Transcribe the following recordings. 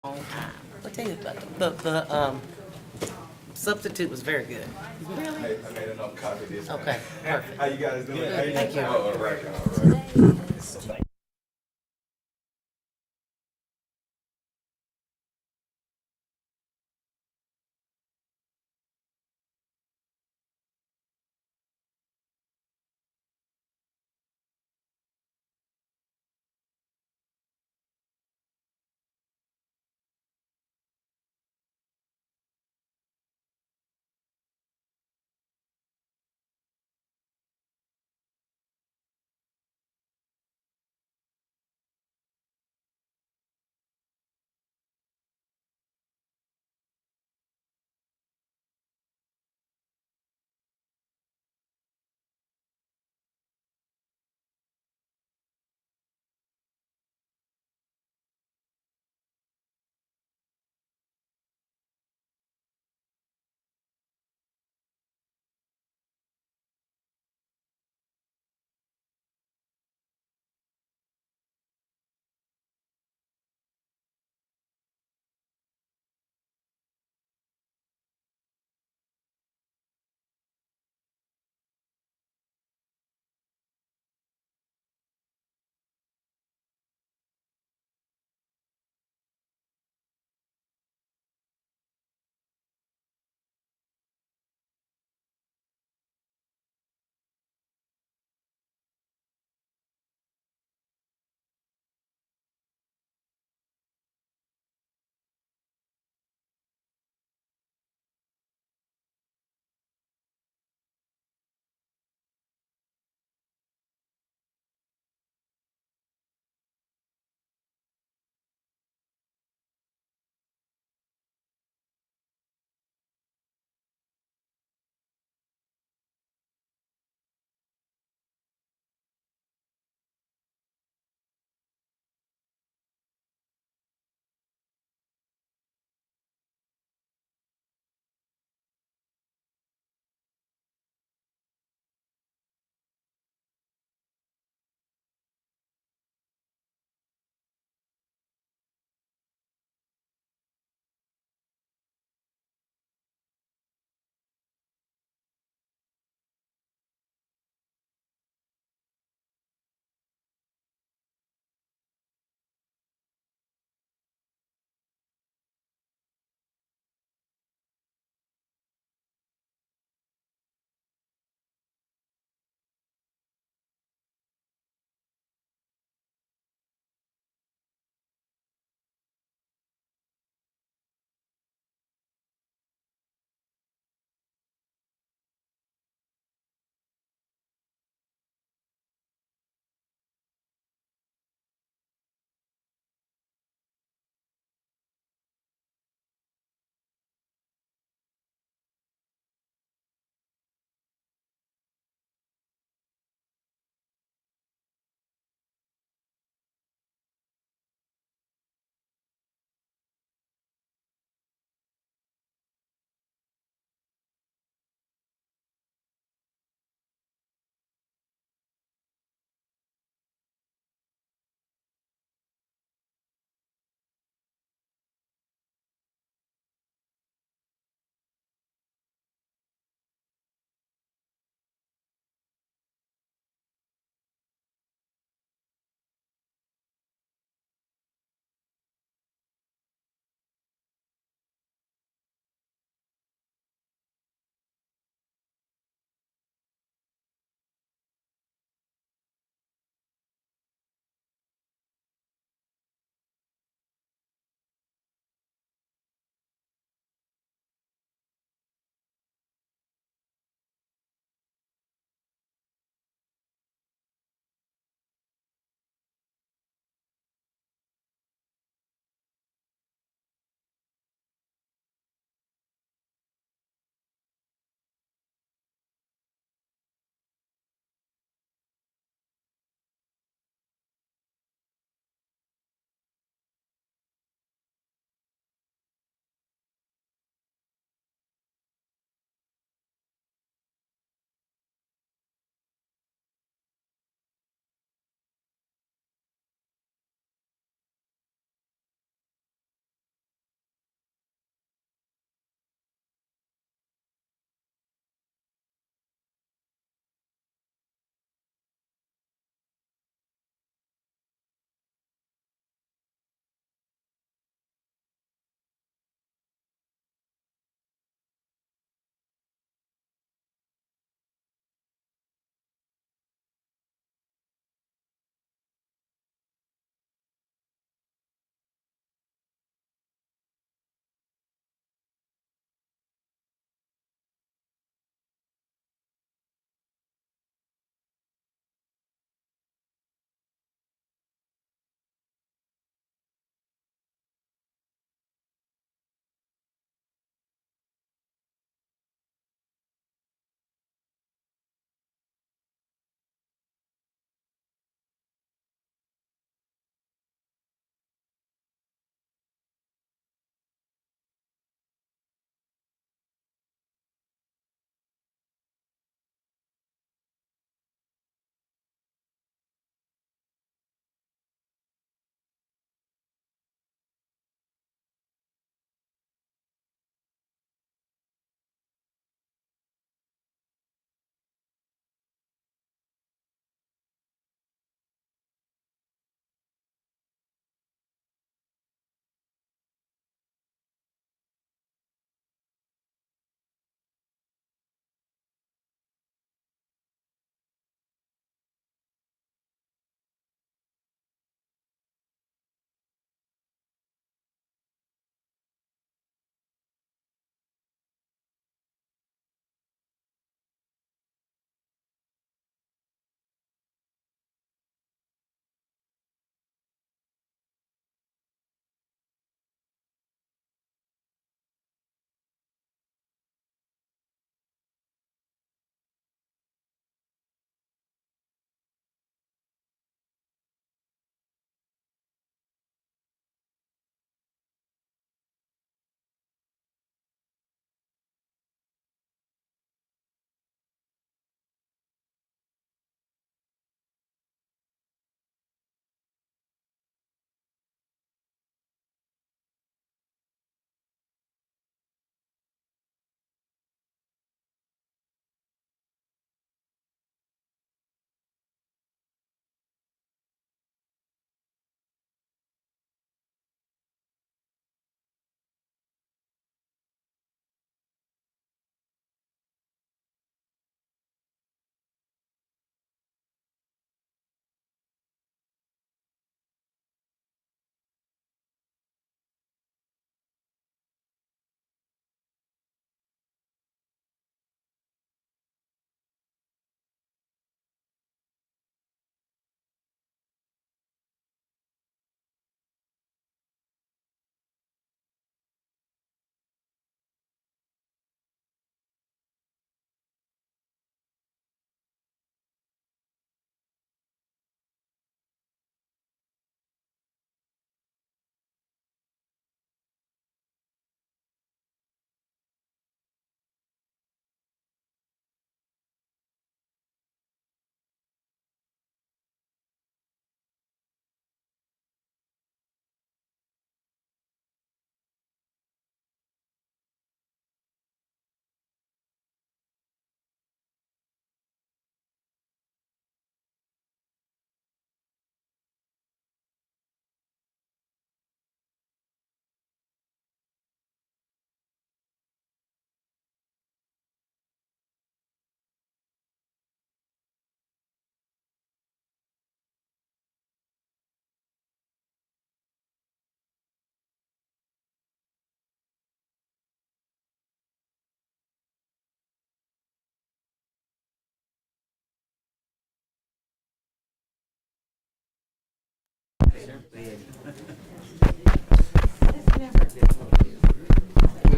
long time. I'll tell you about the substitute was very good. Really? I made enough copy of this. Okay, perfect. How you guys doing? Good. Thank you. Oh, all right, all right.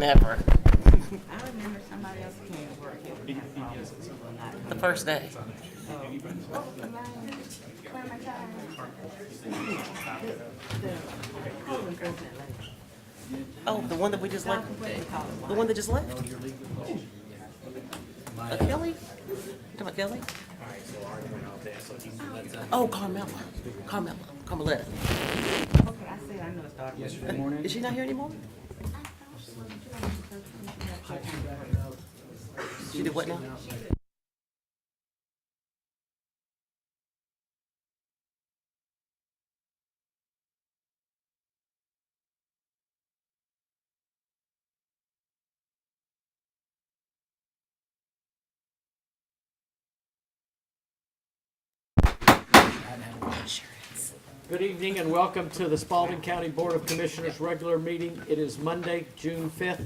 Never. I remember somebody else came to work here. We had someone not The first day. Oh, the one that we just left? The one that just left? Kelly? You talking about Kelly? Oh, Carmela. Carmeletta. Okay, I said I know it's dark. Is she not here anymore? She did what now? Good evening and welcome to the Spalding County Board of Commissioners regular meeting. It is Monday, June 5th,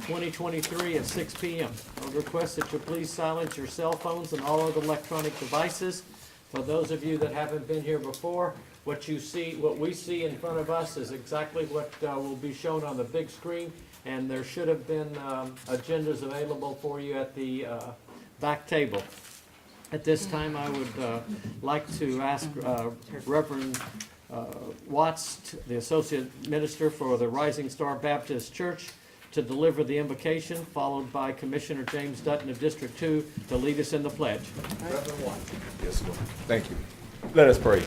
2023 at 6 p.m. I would request that you please silence your cell phones and all other electronic devices. For those of you that haven't been here before, what we see in front of us is exactly what will be shown on the big screen, and there should have been agendas available for you at the back table. At this time, I would like to ask Reverend Watts, the Associate Minister for the Rising Star Baptist Church, to deliver the invocation, followed by Commissioner James Dutton of District 2 to lead us in the pledge. Yes, Lord. Thank you. Let us pray.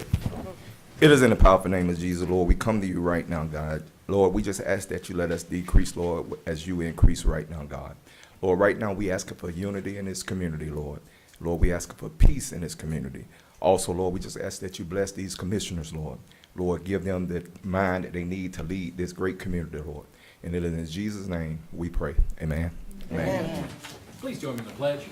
It is in the powerful name of Jesus, Lord. We come to you right now, God. Lord, we just ask that you let us decrease, Lord, as you increase right now, God. Lord, right now we ask for unity in this community, Lord. Lord, we ask for peace in this community. Also, Lord, we just ask that you bless these commissioners, Lord. Lord, give them the mind that they need to lead this great community, Lord. And it is in Jesus' name we pray. Amen. Amen. Please join me in the pledge.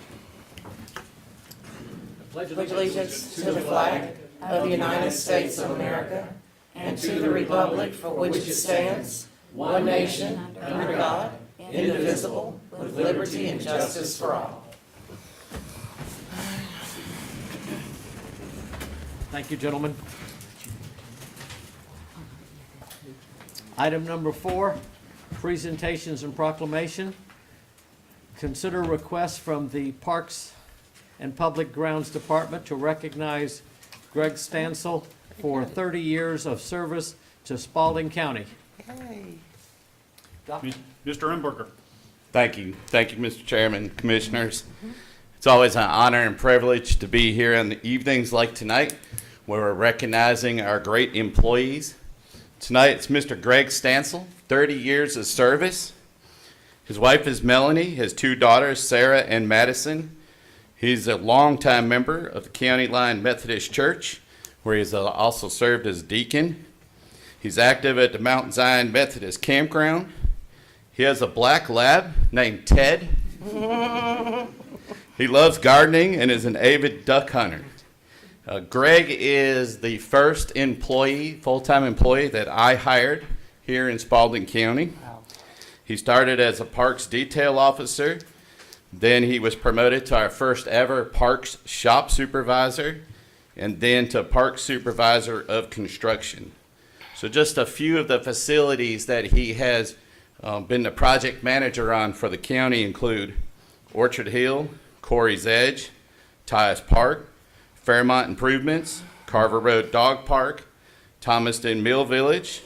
Pledge allegiance to the flag of the United States of America and to the republic for which it stands, one nation, under God, indivisible, with liberty and justice for all. Thank you, gentlemen. Item number 4, presentations and proclamation. Consider request from the Parks and Public Grounds Department to recognize Greg Stansel for 30 years of service to Spalding County. Hey. Doc? Mr. Umberger. Thank you, Mr. Chairman, Commissioners. It's always an honor and privilege to be here on the evenings like tonight, where we're recognizing our great employees. Tonight, it's Mr. Greg Stansel, 30 years of service. His wife is Melanie, his 2 daughters, Sarah and Madison. He's a longtime member of the County Line Methodist Church, where he's also served as deacon. He's active at the Mount Zion Methodist Campground. He has a black lab named Ted. He loves gardening and is an avid duck hunter. Greg is the first employee, full-time employee that I hired here in Spalding County. He started as a parks detail officer. Then he was promoted to our first ever parks shop supervisor, and then to parks supervisor of construction. So just a few of the facilities that he has been the project manager on for the county include Orchard Hill, Corey's Edge, Tyus Park, Fairmont Improvements, Carver Road Dog Park, Thomaston Mill Village,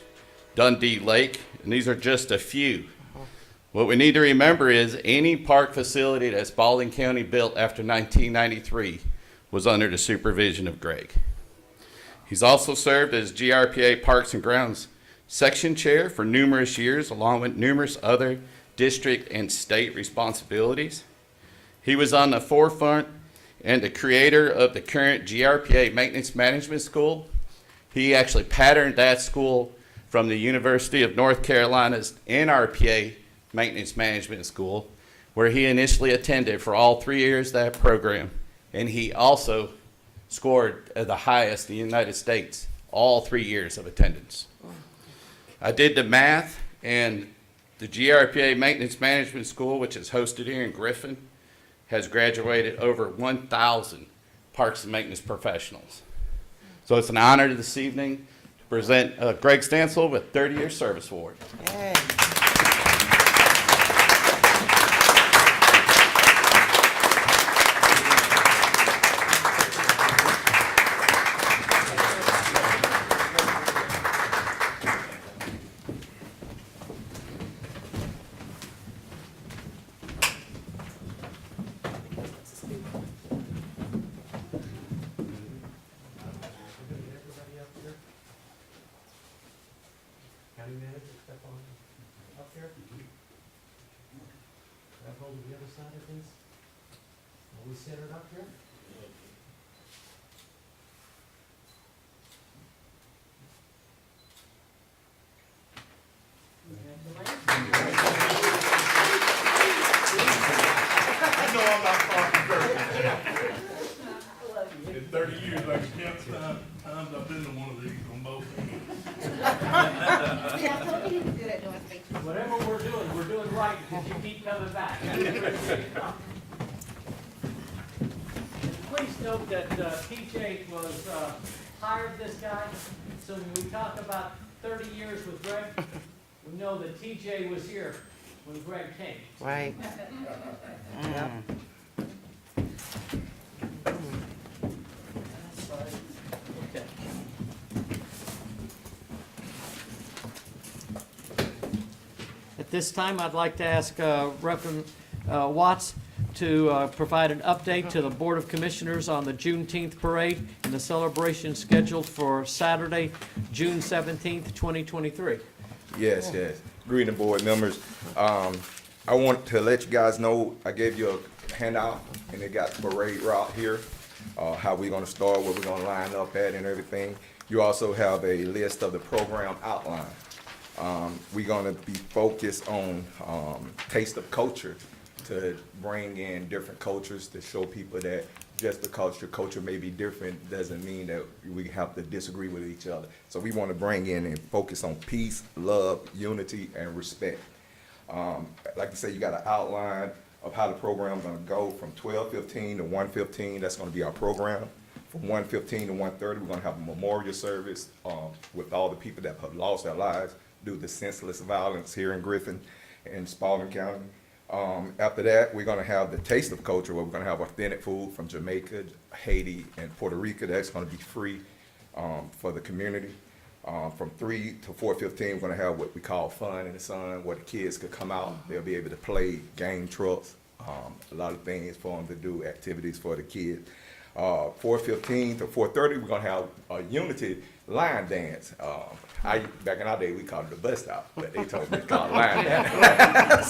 Dundee Lake, and these are just a few. What we need to remember is any park facility that Spalding County built after 1993 was under the supervision of Greg. He's also served as GRPA Parks and Grounds Section Chair for numerous years, along with numerous other district and state responsibilities. He was on the forefront and the creator of the current GRPA Maintenance Management School. He actually patterned that school from the University of North Carolina's NRPA Maintenance Management School, where he initially attended for all 3 years of that program. And he also scored the highest in the United States, all 3 years of attendance. I did the math, and the GRPA Maintenance Management School, which is hosted here in Griffin, has graduated over 1,000 parks and maintenance professionals. So it's an honor this evening to present Greg Stansel with 30-year service award. Hey. here. Grab hold of the other side of this. Will we set it up here? I know I'm not far from 30. In 30 years, I can count the times I've been to one of these on both. Whatever we're doing right because you keep coming back. Please note that TJ was hired this guy, so when we talk about 30 years with Greg, we know that TJ was here when Greg came. Right. Yep. Okay. At this time, I'd like to ask Reverend Watts to provide an update to the Board of Commissioners on the Juneteenth parade and the celebration scheduled for Saturday, June 17th, 2023. Yes, yes. Greeting board members. I want to let you guys know, I gave you a handout and it got the parade route here, how we're gonna start, where we're gonna line up at and everything. You also have a list of the program outline. We're gonna be focused on taste of culture, to bring in different cultures to show people that just because your culture may be different doesn't mean that we have to disagree with each other. So we want to bring in and focus on peace, love, unity, and respect. Like you say, you got an outline of how the program's gonna go from 12:15 to 1:15. That's gonna be our program. From 1:15 to 1:30, we're gonna have a memorial service with all the people that have lost their lives due to senseless violence here in Griffin and Spalding County. After that, we're gonna have the taste of culture, where we're gonna have authentic food from Jamaica, Haiti, and Puerto Rico. That's gonna be free for the community. From 3 to 4:15, we're gonna have what we call Fun in the Sun, where the kids could come out. They'll be able to play game trucks, a lot of things for them to do, activities for the kids. 4:15 to 4:30, we're gonna have a unity line dance. Back in our day, we called it the bus stop, but they told me to call it line dance.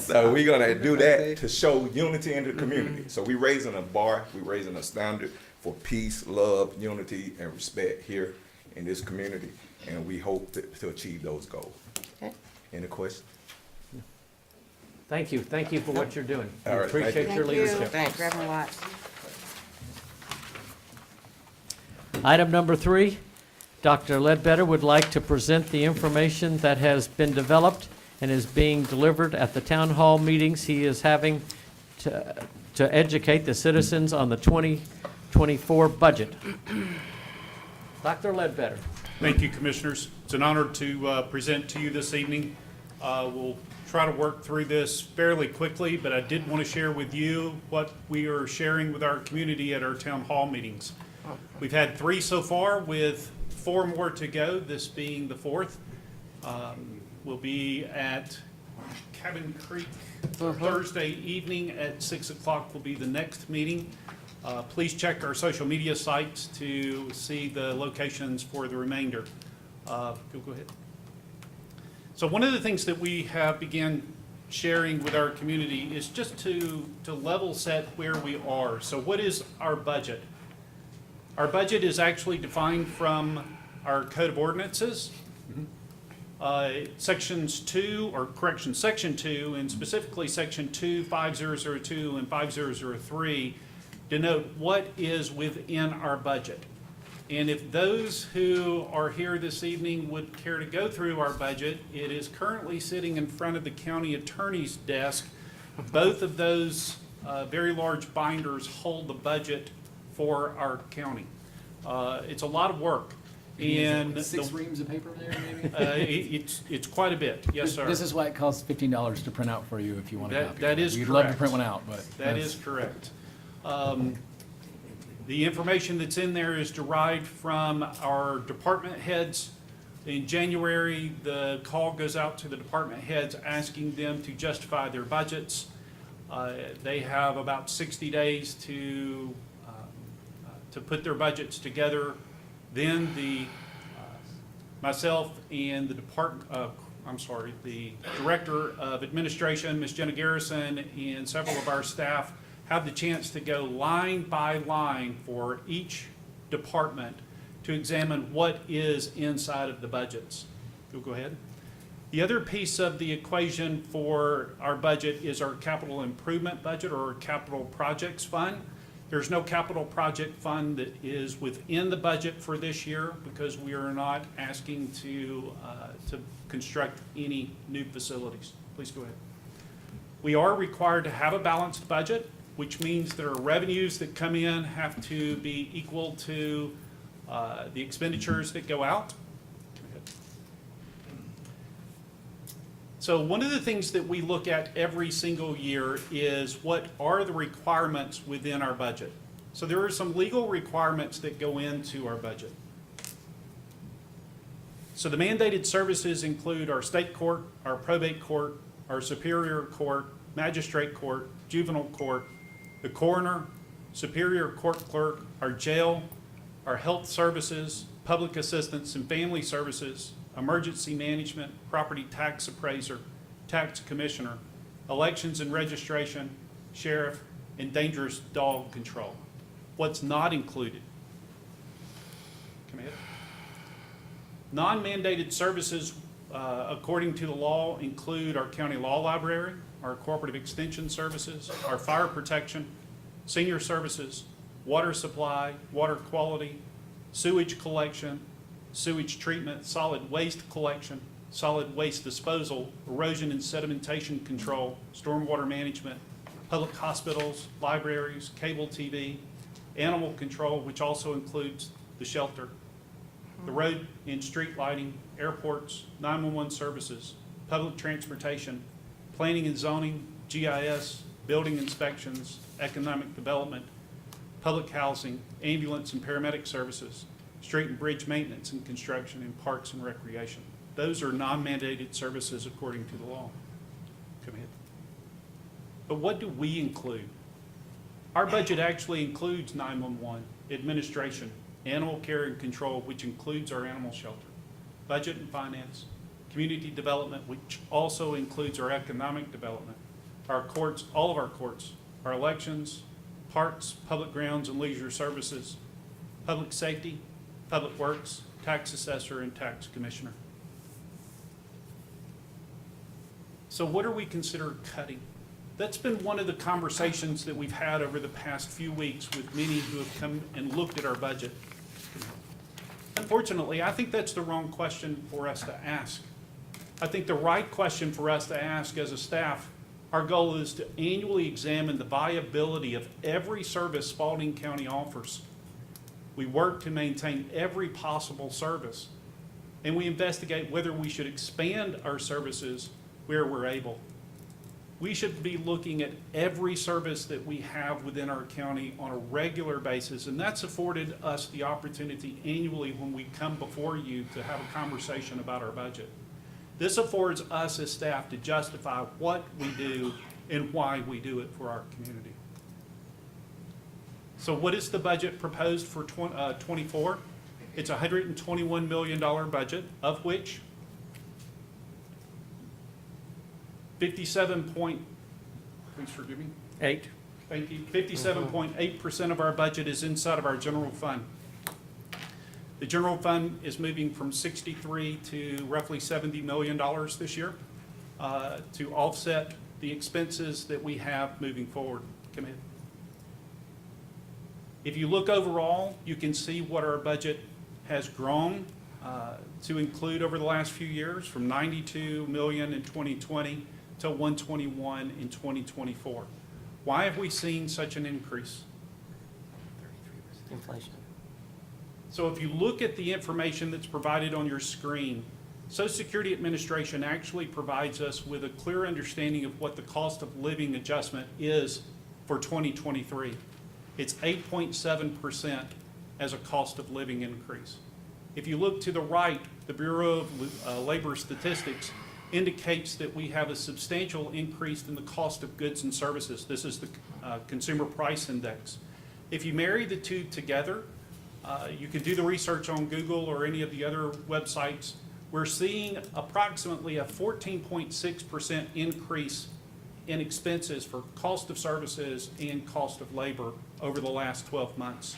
So we're gonna do that to show unity in the community. So we're raising a bar, we're raising a standard for peace, love, unity, and respect here in this community, and we hope to achieve those goals. Okay. Any questions? Thank you for what you're doing. We All right, thank appreciate you. your leadership. Thanks, Reverend Watts. Item number 3, Dr. Ledbetter would like to present the information that has been developed and is being delivered at the town hall meetings he is having to educate the citizens on the 2024 budget. Dr. Ledbetter. Thank you, Commissioners. It's an honor to present to you this evening. We'll try to work through this fairly quickly, but I did want to share with you what we are sharing with our community at our town hall meetings. We've had 3 so far, with 4 more to go, this being the 4th. We'll be at Cabin Creek Thursday evening at 6 o'clock will be the next meeting. Please check our social media sites to see the locations for the remainder. Go ahead. So one of the things that we have began sharing with our community is just to level set where we are. So what is our budget? Our budget is actually defined from our Code of Ordinances. Section 2, and specifically Section 2, 5002, and 5003 denote what is within our budget. And if those who are here this evening would care to go through our budget, it is currently sitting in front of the county attorney's desk. Both of those very large binders hold the budget for our county. It's a lot of work. And 6 reams of paper there, maybe? it's quite a bit, yes, sir. This is why it costs $15 to print out for you if you want a copy. That is We'd love to correct. print one out, but. That is correct. The information that's in there is derived from our department heads. In January, the call goes out to the department heads asking them to justify their budgets. They have about 60 days to put their budgets together. Then myself and the the Director of Administration, Ms. Jenna Garrison, and several of our staff had the chance to go line by line for each department to examine what is inside of the budgets. You'll go ahead. The other piece of the equation for our budget is our capital improvement budget or capital projects fund. There's no capital project fund that is within the budget for this year because we are not asking to construct any new facilities. Please go ahead. We are required to have a balanced budget, which means that our revenues that come in have to be equal to the expenditures that go out. So one of the things that we look at every single year is what are the requirements within our budget. So there are some legal requirements that go into our budget. So the mandated services include our state court, our probate court, our superior court, magistrate court, juvenile court, the coroner, superior court clerk, our jail, our health services, public assistance and family services, emergency management, property tax appraiser, tax commissioner, elections and registration, sheriff, and dangerous dog control. What's not included? Come ahead. Non-mandated services, according to the law, include our county law library, our cooperative extension services, our fire protection, senior services, water supply, water quality, sewage collection, sewage treatment, solid waste collection, solid waste disposal, erosion and sedimentation control, stormwater management, public hospitals, libraries, cable TV, animal control, which also includes the shelter, the road and street lighting, airports, 911 services, public transportation, planning and zoning, GIS, building inspections, economic development, public housing, ambulance and paramedic services, street and bridge maintenance and construction, and parks and recreation. Those are non-mandated services according to the law. Come ahead. But what do we include? Our budget actually includes 911, administration, animal care and control, which includes our animal shelter, budget and finance, community development, which also includes our economic development, our courts, all of our courts, our elections, parks, public grounds and leisure services, public safety, public works, tax assessor, and tax commissioner. So what are we considered cutting? That's been one of the conversations that we've had over the past few weeks with many who have come and looked at our budget. Unfortunately, I think that's the wrong question for us to ask. I think the right question for us to ask as a staff, our goal is to annually examine the viability of every service Spalding County offers. We work to maintain every possible service, and we investigate whether we should expand our services where we're able. We should be looking at every service that we have within our county on a regular basis, and that's afforded us the opportunity annually when we come before you to have a conversation about our budget. This affords us as staff to justify what we do and why we do it for our community. So what is the budget proposed for 24? It's a $121 million budget, of which 57.8% of our budget is inside of our general fund. The general fund is moving from 63 to roughly $70 million this year to offset the expenses that we have moving forward. Come ahead. If you look overall, you can see what our budget has grown to include over the last few years, from $92 million in 2020 to $121 in 2024. Why have we seen such an increase? Inflation. So if you look at the information that's provided on your screen, Social Security Administration actually provides us with a clear understanding of what the cost of living adjustment is for 2023. It's 8.7% as a cost of living increase. If you look to the right, the Bureau of Labor Statistics indicates that we have a substantial increase in the cost of goods and services. This is the Consumer Price Index. If you marry the two together, you can do the research on Google or any of the other websites. we're seeing approximately a 14.6% increase in expenses for cost of services and cost of labor over the last 12 months.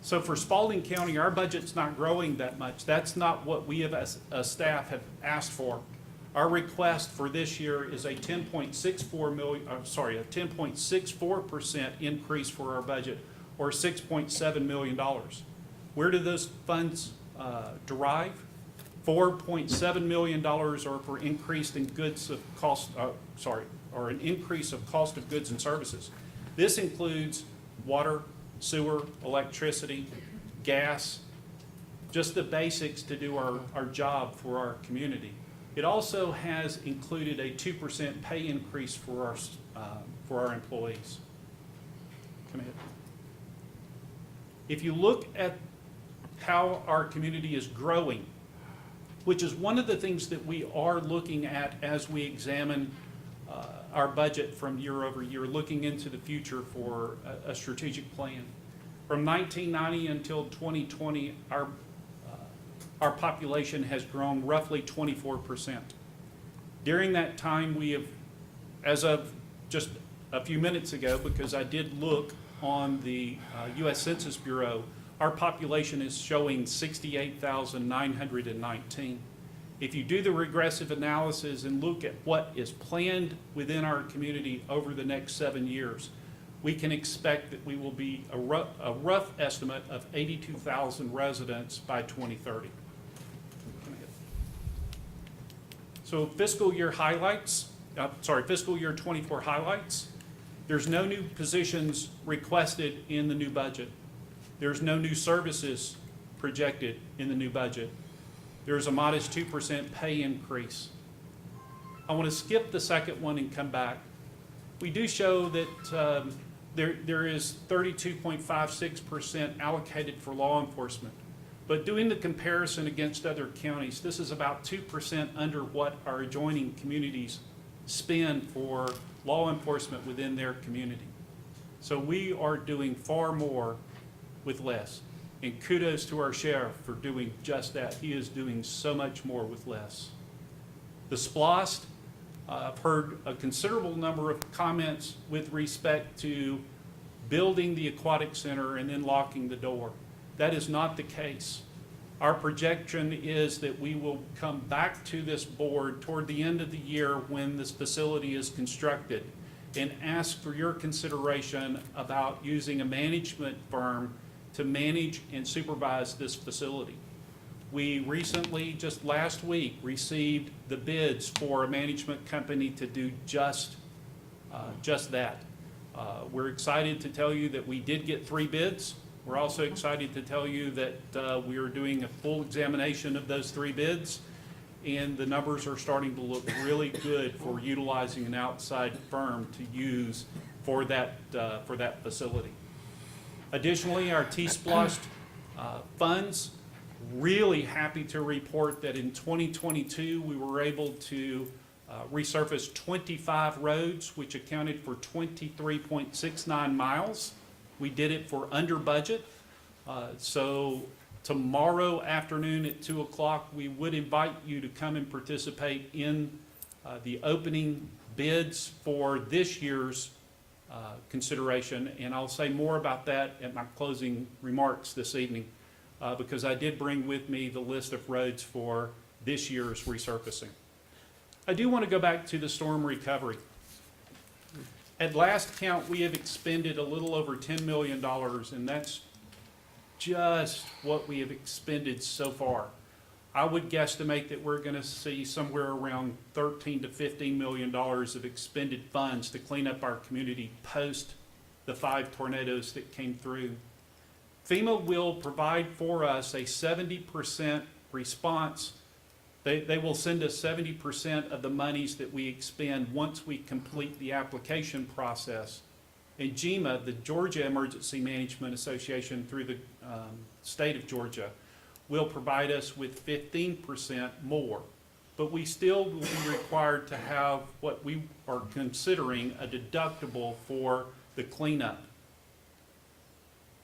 So for Spalding County, our budget's not growing that much. That's not what we as a staff have asked for. Our request for this year is a 10.64% increase for our budget, or $6.7 million. Where do those funds derive? $4.7 million are for increased in goods of cost, or an increase of cost of goods and services. This includes water, sewer, electricity, gas, just the basics to do our job for our community. It also has included a 2% pay increase for our employees. Come ahead. If you look at how our community is growing, which is one of the things that we are looking at as we examine our budget from year over year, looking into the future for a strategic plan. From 1990 until 2020, our population has grown roughly 24%. During that time, we have, as of just a few minutes ago, because I did look on the U.S. Census Bureau, our population is showing 68,919. If you do the regressive analysis and look at what is planned within our community over the next 7 years, we can expect that we will be a rough estimate of 82,000 residents by 2030. So fiscal year 24 highlights. There's no new positions requested in the new budget. There's no new services projected in the new budget. There's a modest 2% pay increase. I want to skip the second one and come back. We do show that there is 32.56% allocated for law enforcement. But doing the comparison against other counties, this is about 2% under what our adjoining communities spend for law enforcement within their community. So we are doing far more with less. And kudos to our sheriff for doing just that. He is doing so much more with less. The SPLOST, I've heard a considerable number of comments with respect to building the aquatic center and then locking the door. That is not the case. Our projection is that we will come back to this board toward the end of the year when this facility is constructed and ask for your consideration about using a management firm to manage and supervise this facility. We recently, just last week, received the bids for a management company to do just that. We're excited to tell you that we did get 3 bids. We're also excited to tell you that we are doing a full examination of those 3 bids, and the numbers are starting to look really good for utilizing an outside firm to use for that facility. Additionally, our T-SPLOST funds, really happy to report that in 2022 we were able to resurface 25 roads, which accounted for 23.69 miles. We did it for under budget. So tomorrow afternoon at 2 o'clock, we would invite you to come and participate in the opening bids for this year's consideration. And I'll say more about that at my closing remarks this evening, because I did bring with me the list of roads for this year's resurfacing. I do want to go back to the storm recovery. At last count, we have expended a little over $10 million, and that's just what we have expended so far. I would guesstimate that we're going to see somewhere around $13 to $15 million of expended funds to clean up our community post the 5 tornadoes that came through. FEMA will provide for us a 70% response. They will send us 70% of the monies that we expend once we complete the application process. And GEMA, the Georgia Emergency Management Association through the state of Georgia, will provide us with 15% more. But we still will be required to have what we are considering a deductible for the cleanup.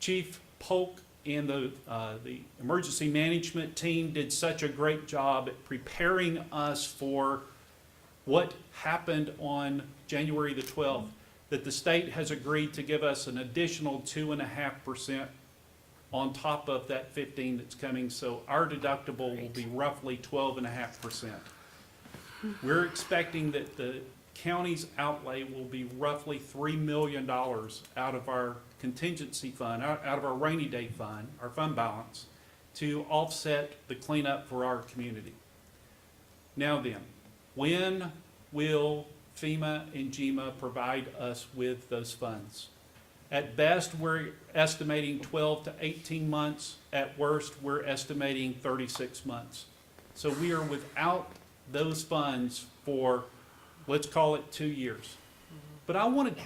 Chief Polk and the emergency management team did such a great job at preparing us for what happened on January the 12th, that the state has agreed to give us an additional 2.5% on top of that 15 that's coming, so our deductible will be roughly 12.5%. We're expecting that the county's outlay will be roughly $3 million out of our contingency fund, out of our rainy day fund, our fund balance, to offset the cleanup for our community. Now then, when will FEMA and GEMA provide us with those funds? At best, we're estimating 12 to 18 months. At worst, we're estimating 36 months. So we are without those funds for, let's call it 2 years. But I want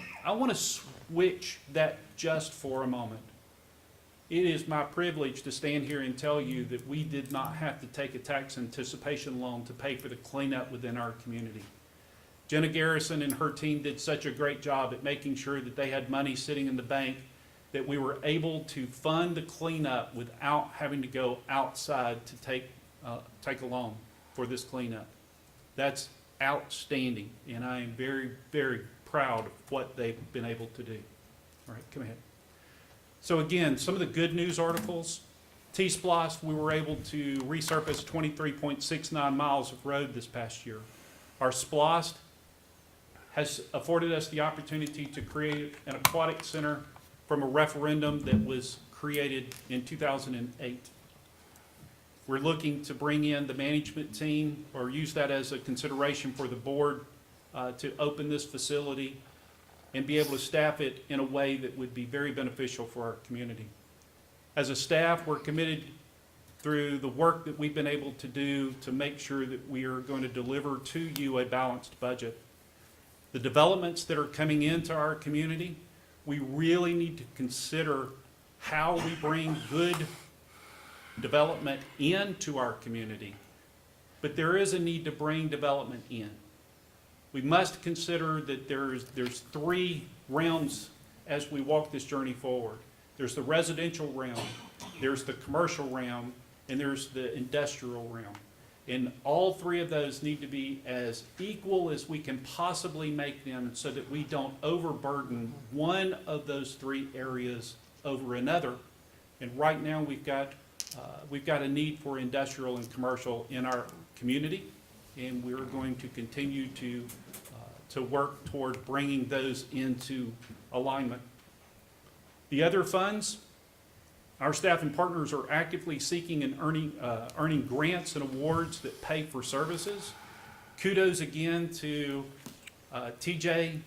to switch that just for a moment. It is my privilege to stand here and tell you that we did not have to take a tax anticipation loan to pay for the cleanup within our community. Jenna Garrison and her team did such a great job at making sure that they had money sitting in the bank, that we were able to fund the cleanup without having to go outside to take a loan for this cleanup. That's outstanding, and I am very, very proud of what they've been able to do. All right, come ahead. So again, some of the good news articles. T-Splosh, we were able to resurface 23.69 miles of road this past year. Our Splosh has afforded us the opportunity to create an aquatic center from a referendum that was created in 2008. We're looking to bring in the management team, or use that as a consideration for the board to open this facility and be able to staff it in a way that would be very beneficial for our community. As a staff, we're committed through the work that we've been able to do to make sure that we are going to deliver to you a balanced budget. The developments that are coming into our community, we really need to consider how we bring good development into our community. But there is a need to bring development in. We must consider that there's 3 realms as we walk this journey forward. There's the residential realm, there's the commercial realm, and there's the industrial realm. And all 3 of those need to be as equal as we can possibly make them, so that we don't overburden one of those 3 areas over another. And right now we've got a need for industrial and commercial in our community, and we're going to continue to work toward bringing those into alignment. The other funds, our staff and partners are actively seeking and earning grants and awards that pay for services. Kudos again to TJ,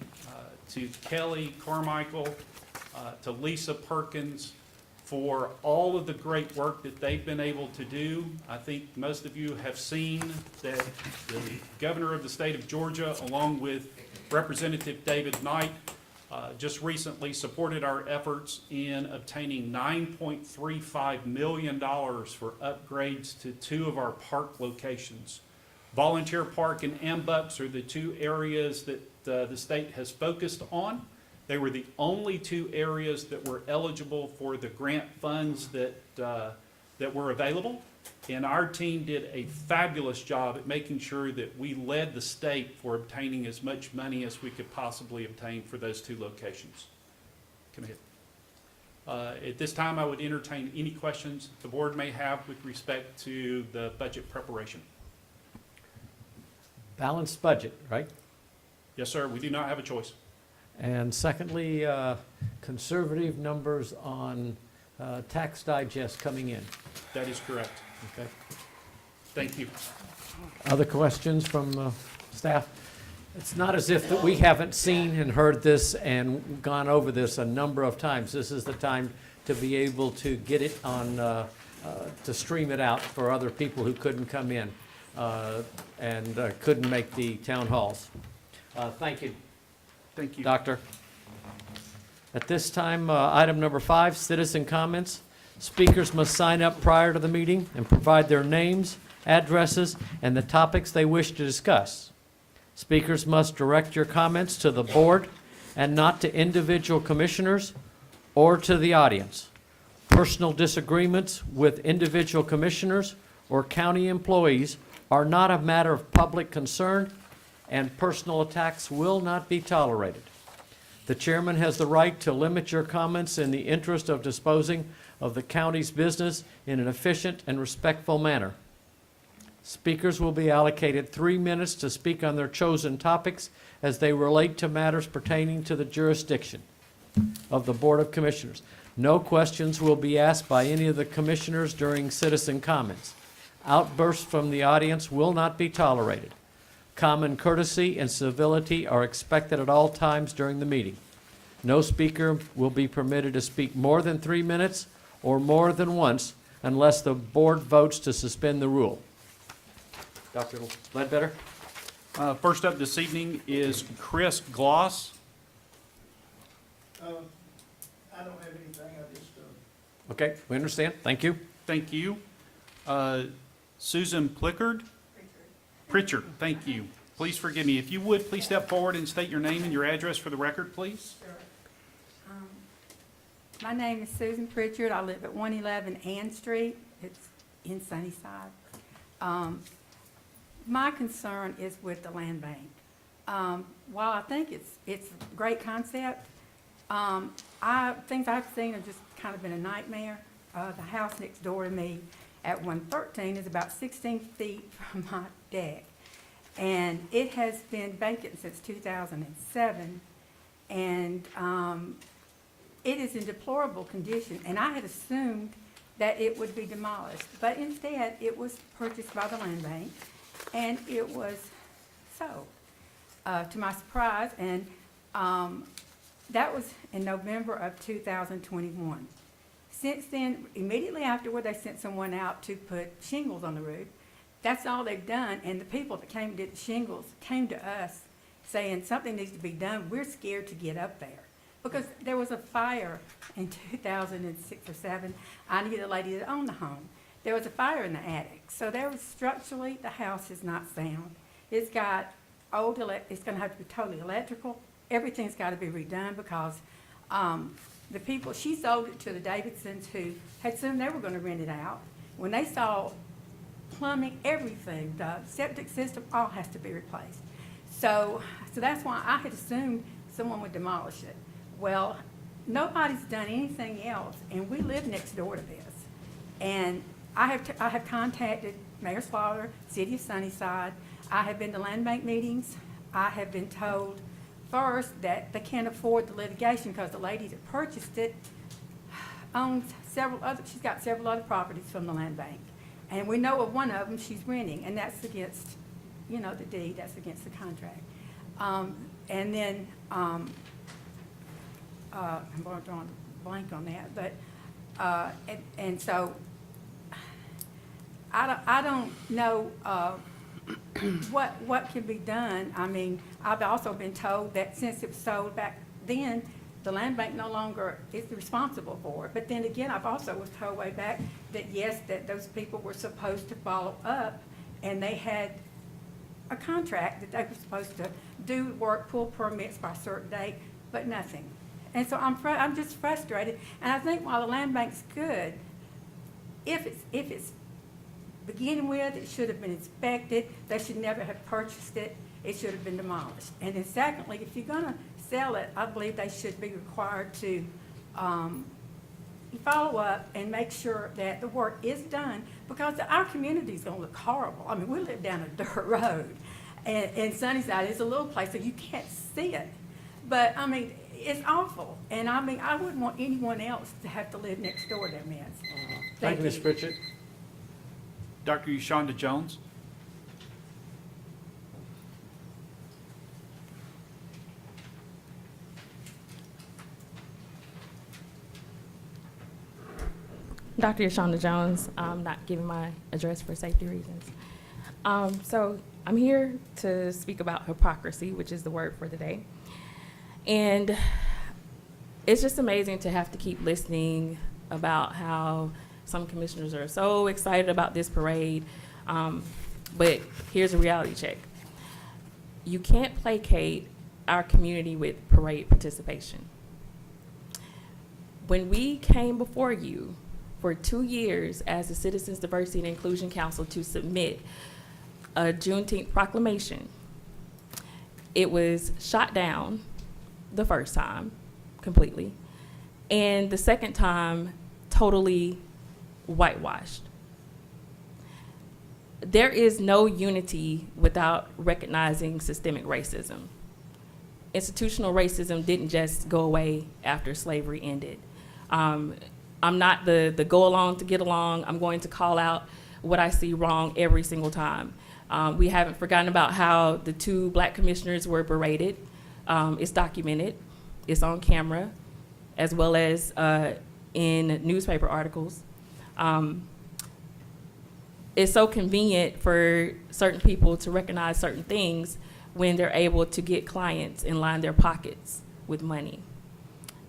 to Kelly Carmichael, to Lisa Perkins, for all of the great work that they've been able to do. I think most of you have seen that the governor of the state of Georgia, along with Representative David Knight, just recently supported our efforts in obtaining $9.35 million for upgrades to 2 of our park locations. Volunteer Park and Ambucks are the 2 areas that the state has focused on. They were the only 2 areas that were eligible for the grant funds that were available. And our team did a fabulous job at making sure that we led the state for obtaining as much money as we could possibly obtain for those 2 locations. Come ahead. At this time, I would entertain any questions the board may have with respect to the budget preparation. Balanced budget, right? Yes, sir. We do not have a choice. And secondly, conservative numbers on tax digest coming in. That is correct. Okay. Thank you. Other questions from staff? It's not as if that we haven't seen and heard this and gone over this a number of times. This is the time to be able to get it on, to stream it out for other people who couldn't come in and couldn't make the town halls. Thank you. Thank you. Doctor. At this time, item number 5, citizen comments. Speakers must sign up prior to the meeting and provide their names, addresses, and the topics they wish to discuss. Speakers must direct your comments to the board and not to individual commissioners or to the audience. Personal disagreements with individual commissioners or county employees are not a matter of public concern, and personal attacks will not be tolerated. The chairman has the right to limit your comments in the interest of disposing of the county's business in an efficient and respectful manner. Speakers will be allocated 3 minutes to speak on their chosen topics as they relate to matters pertaining to the jurisdiction of the Board of Commissioners. No questions will be asked by any of the commissioners during citizen comments. Outbursts from the audience will not be tolerated. Common courtesy and civility are expected at all times during the meeting. No speaker will be permitted to speak more than 3 minutes or more than once unless the board votes to suspend the rule. Dr. Ledbetter? First up this evening is Chris Gloss. I don't have anything, I just, Okay, we understand. Thank you. Thank you. Susan Plickard? Pritchard, thank you. Please forgive me. If you would, please step forward and state your name and your address for the record, please. My name is Susan Pritchard. I live at 111 Ann Street. It's in Sunnyside. My concern is with the land bank. While I think it's a great concept, things I've seen have just kind of been a nightmare. The house next door to me at 113 is about 16 feet from my deck. And it has been vacant since 2007. And it is in deplorable condition. And I had assumed that it would be demolished. But instead, it was purchased by the land bank. And it was sold, to my surprise. And that was in November of 2021. Since then, immediately afterward, they sent someone out to put shingles on the roof. That's all they've done, and the people that came to do the shingles came to us saying something needs to be done. We're scared to get up there. Because there was a fire in 2006 or 7. I knew the lady that owned the home. There was a fire in the attic. So there was structurally, the house is not sound. It's got old, it's gonna have to be totally electrical. Everything's gotta be redone because the people, she sold it to the Davidsons who had assumed they were gonna rent it out. When they saw plumbing, everything, the septic system, all has to be replaced. So that's why I had assumed someone would demolish it. Well, nobody's done anything else, and we live next door to this. And I have contacted Mayor Slaughter, City of Sunnyside. I have been to land bank meetings. I have been told first that they can't afford the litigation because the lady that purchased it owns she's got several other properties from the land bank. And we know of one of them she's renting, and that's against, the deed, that's against the contract. And then, I'm going to draw a blank on that, but, and so, I don't know, what can be done. I mean, I've also been told that since it was sold back then, the land bank no longer is responsible for it. But then again, I've also was told way back that yes, that those people were supposed to follow up, and they had a contract that they were supposed to do work, pull permits by a certain date, but nothing. And so I'm just frustrated. And I think while the land bank's good, if it's beginning with, it should have been inspected. They should never have purchased it. It should have been demolished. And then secondly, if you're going to sell it, I believe they should be required to follow up and make sure that the work is done, because our community is going to look horrible. I mean, we live down a dirt road, and Sunnyside is a little place, so you can't see it. But, I mean, it's awful. And, I mean, I wouldn't want anyone else to have to live next door to that mess. Thank you, Ms. Pritchett. Dr. Yashonda Jones. Dr. Yashonda Jones. I'm not giving my address for safety reasons. So I'm here to speak about hypocrisy, which is the word for the day. And it's just amazing to have to keep listening about how some commissioners are so excited about this parade. But here's a reality check. You can't placate our community with parade participation. When we came before you for 2 years as the Citizens Diversity and Inclusion Council to submit a Juneteenth proclamation, it was shot down the first time completely, and the second time totally whitewashed. There is no unity without recognizing systemic racism. Institutional racism didn't just go away after slavery ended. I'm not the go along to get along. I'm going to call out what I see wrong every single time. We haven't forgotten about how the 2 black commissioners were berated. It's documented, it's on camera, as well as in newspaper articles. It's so convenient for certain people to recognize certain things when they're able to get clients and line their pockets with money.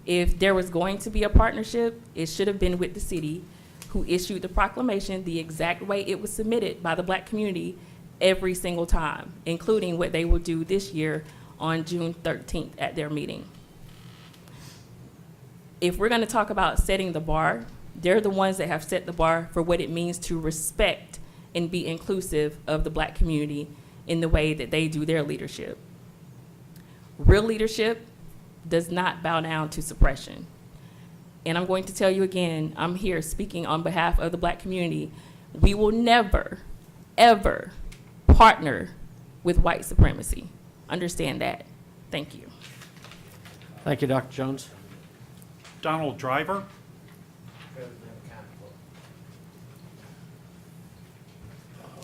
If there was going to be a partnership, it should have been with the city, who issued the proclamation the exact way it was submitted by the black community every single time, including what they will do this year on June 13th at their meeting. If we're gonna talk about setting the bar, they're the ones that have set the bar for what it means to respect and be inclusive of the black community in the way that they do their leadership. Real leadership does not bow down to suppression. And I'm going to tell you again, I'm here speaking on behalf of the black community. We will never, ever partner with white supremacy. Understand that. Thank you. Thank you, Dr. Jones. Donald Driver.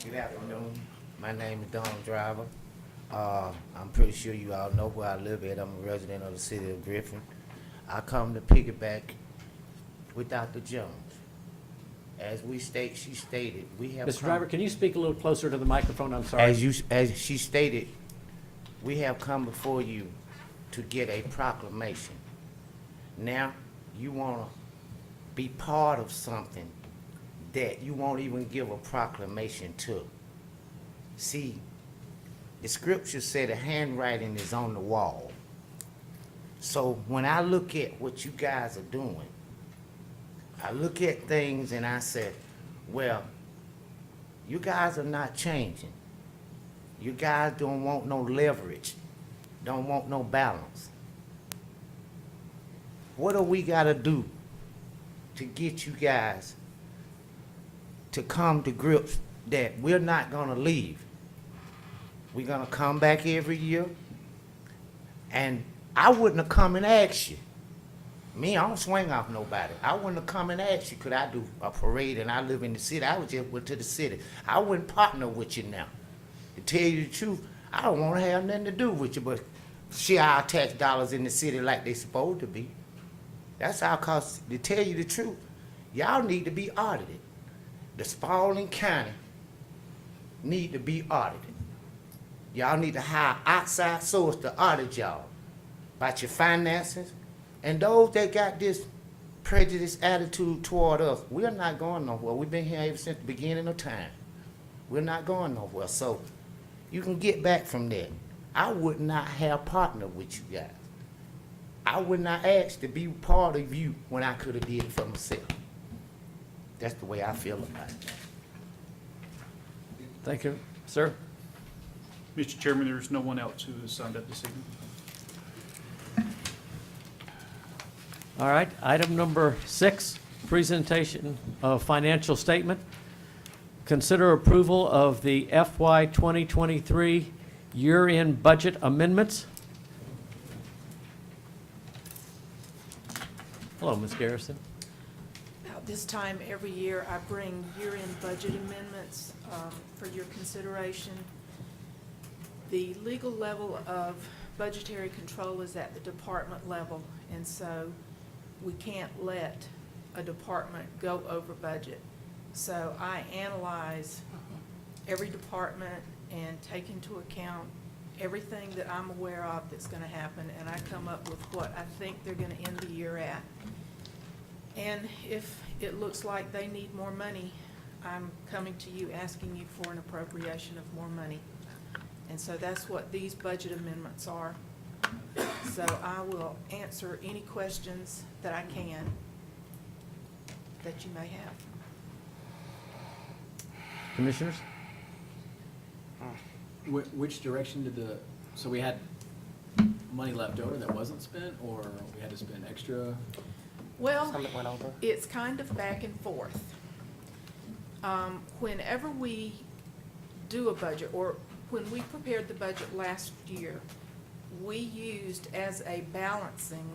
Good afternoon. My name is Donald Driver. I'm pretty sure you all know where I live at. I'm a resident of the city of Griffin. I come to piggyback with Dr. Jones. As she stated, we have Mr. Driver, can you speak a little closer to the microphone? I'm sorry. As she stated, we have come before you to get a proclamation. Now, you want to be part of something that you won't even give a proclamation to. See, the scripture said the handwriting is on the wall. So when I look at what you guys are doing, I look at things and I said, well, you guys are not changing. You guys don't want no leverage, don't want no balance. What do we gotta do to get you guys to come to grips that we're not gonna leave? We're gonna come back every year, and I wouldn't have come and asked you. Me, I don't swing off nobody. I wouldn't have come and asked you, could I do a parade and I live in the city? I would just went to the city. I wouldn't partner with you now. To tell you the truth, I don't want to have nothing to do with you, but share our tax dollars in the city like they supposed to be. That's our cost. To tell you the truth, y'all need to be audited. The Spalding County need to be audited. Y'all need to hire outside source to audit y'all about your finances. And those that got this prejudiced attitude toward us, we're not going nowhere. We've been here ever since the beginning of time. We're not going nowhere. So you can get back from that. I would not have partnered with you guys. I would not ask to be part of you when I could have did it for myself. That's the way I feel about it. Thank you, sir. Mr. Chairman, there's no one else who has signed up this evening. All right, item number 6, presentation of financial statement. Consider approval of the FY 2023 year-end budget amendments. Hello, Ms. Garrison. About this time every year, I bring year-end budget amendments for your consideration. The legal level of budgetary control is at the department level, and so we can't let a department go over budget. So I analyze every department and take into account everything that I'm aware of that's going to happen, and I come up with what I think they're going to end the year at. And if it looks like they need more money, I'm coming to you asking you for an appropriation of more money. And so that's what these budget amendments are. So I will answer any questions that I can that you may have. Commissioners? Which direction did so we had money left over that wasn't spent, or we had to spend extra? Well, it's kind of back and forth. Whenever we do a budget, or when we prepared the budget last year, we used as a balancing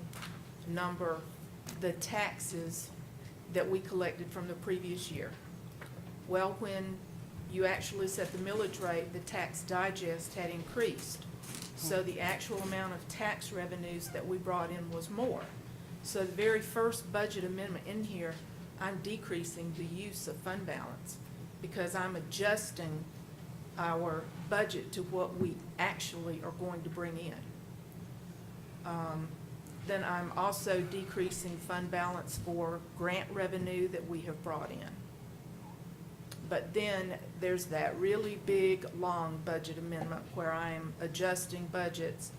number the taxes that we collected from the previous year. Well, when you actually set the millage rate, the tax digest had increased. So the actual amount of tax revenues that we brought in was more. So the very first budget amendment in here, I'm decreasing the use of fund balance because I'm adjusting our budget to what we actually are going to bring in. Then I'm also decreasing fund balance for grant revenue that we have brought in. But then there's that really big, long budget amendment where I am adjusting budgets.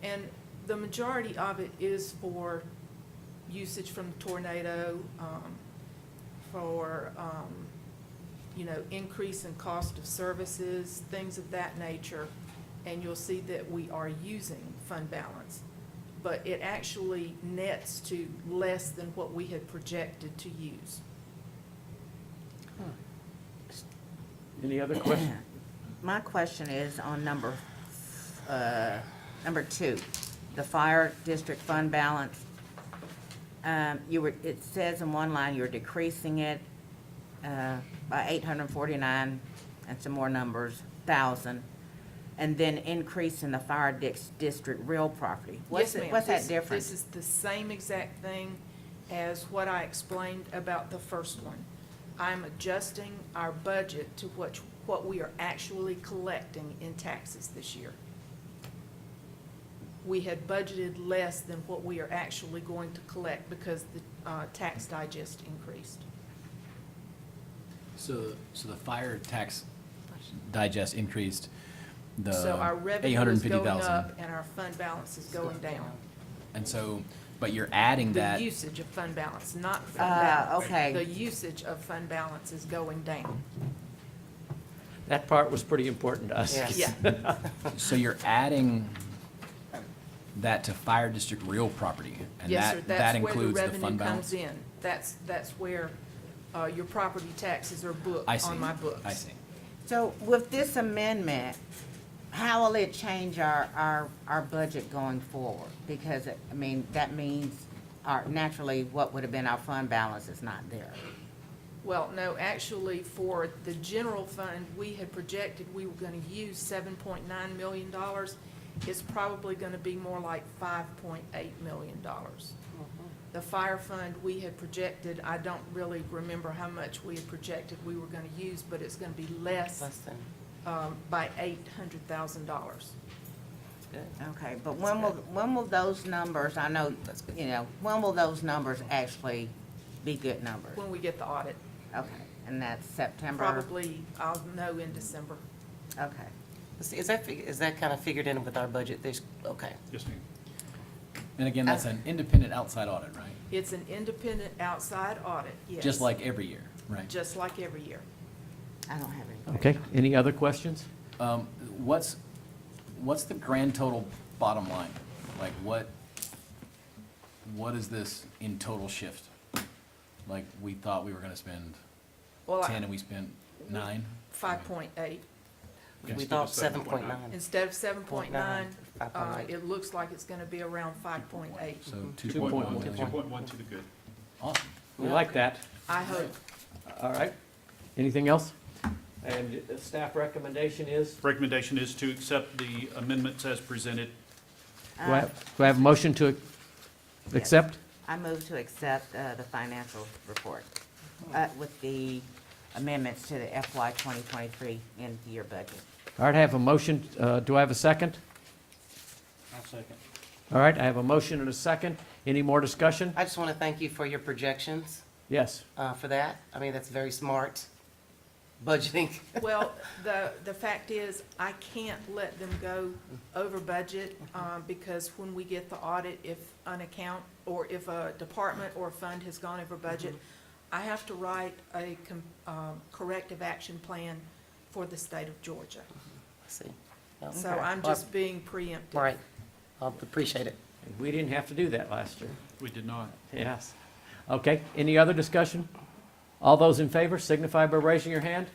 And the majority of it is for usage from the tornado, for, increase in cost of services, things of that nature. And you'll see that we are using fund balance. But it actually nets to less than what we had projected to use. Any other questions? My question is on number 2, the fire district fund balance. It says in one line you're decreasing it by 849 and some more numbers, thousand, and then increasing the fire district real property. Yes, ma'am. What's that difference? This is the same exact thing as what I explained about the first one. I'm adjusting our budget to what we are actually collecting in taxes this year. We had budgeted less than what we are actually going to collect because the tax digest increased. So the fire tax digest increased the So our revenue is going 850,000. up and our fund balance is going down. And so, but you're adding The that, usage of fund balance, not fund balance. Okay. The usage of fund balance is going down. That part was pretty important to us. Yes. Yeah. so you're adding that to fire district real property, and Yes, sir, that that's where the includes the revenue fund comes balance? in. That's where your property taxes are booked I see. on my books. I see. So with this amendment, how will it change our budget going forward? Because, that means naturally what would have been our fund balance is not there. Well, no, actually, for the general fund, we had projected we were gonna use $7.9 million. It's probably gonna be more like $5.8 million. The fire fund, we had projected, I don't really remember how much we had projected we were gonna use, but it's gonna be less by $800,000. Okay, but when will those numbers, I know, when will those numbers actually be good numbers? When we get the audit, Okay, and that's September? probably, I'll know in December. Okay. Is that kind of figured in with our budget? Okay. Yes, ma'am. And again, that's an independent outside audit, right? It's an independent outside audit, yes. Just like every year, right? Just like every year. I don't have any. Okay, any other questions? What's the grand total bottom line? Like what is this in total shift? Like we thought we were gonna spend Well, 10 and we spent 9? 5.8. We thought 7.9. Instead of 7.9, 5.8. it looks like it's gonna be around 5.8. So 2.1. 2.1 to the good. Awesome. We like that. I hope. All right. Anything else? And the staff recommendation is, Recommendation is to accept the amendments as presented. do I have a motion to accept? I move to accept the financial report with the amendments to the FY 2023 end-of-year budget. All right, I have a motion. Do I have a second? I'll second. All right, I have a motion and a second. Any more discussion? I just want to thank you for your projections Yes. for that. That's very smart. budgeting. Well, the fact is, I can't let them go over budget, because when we get the audit, if an account, or if a department or a fund has gone over budget, I have to write a corrective action plan for the state of Georgia. I see. So Okay. I'm just being preemptive. Right. I appreciate it. We didn't have to do that last year. We did not. Yes. Okay, any other discussion? All those in favor signify by raising your hand.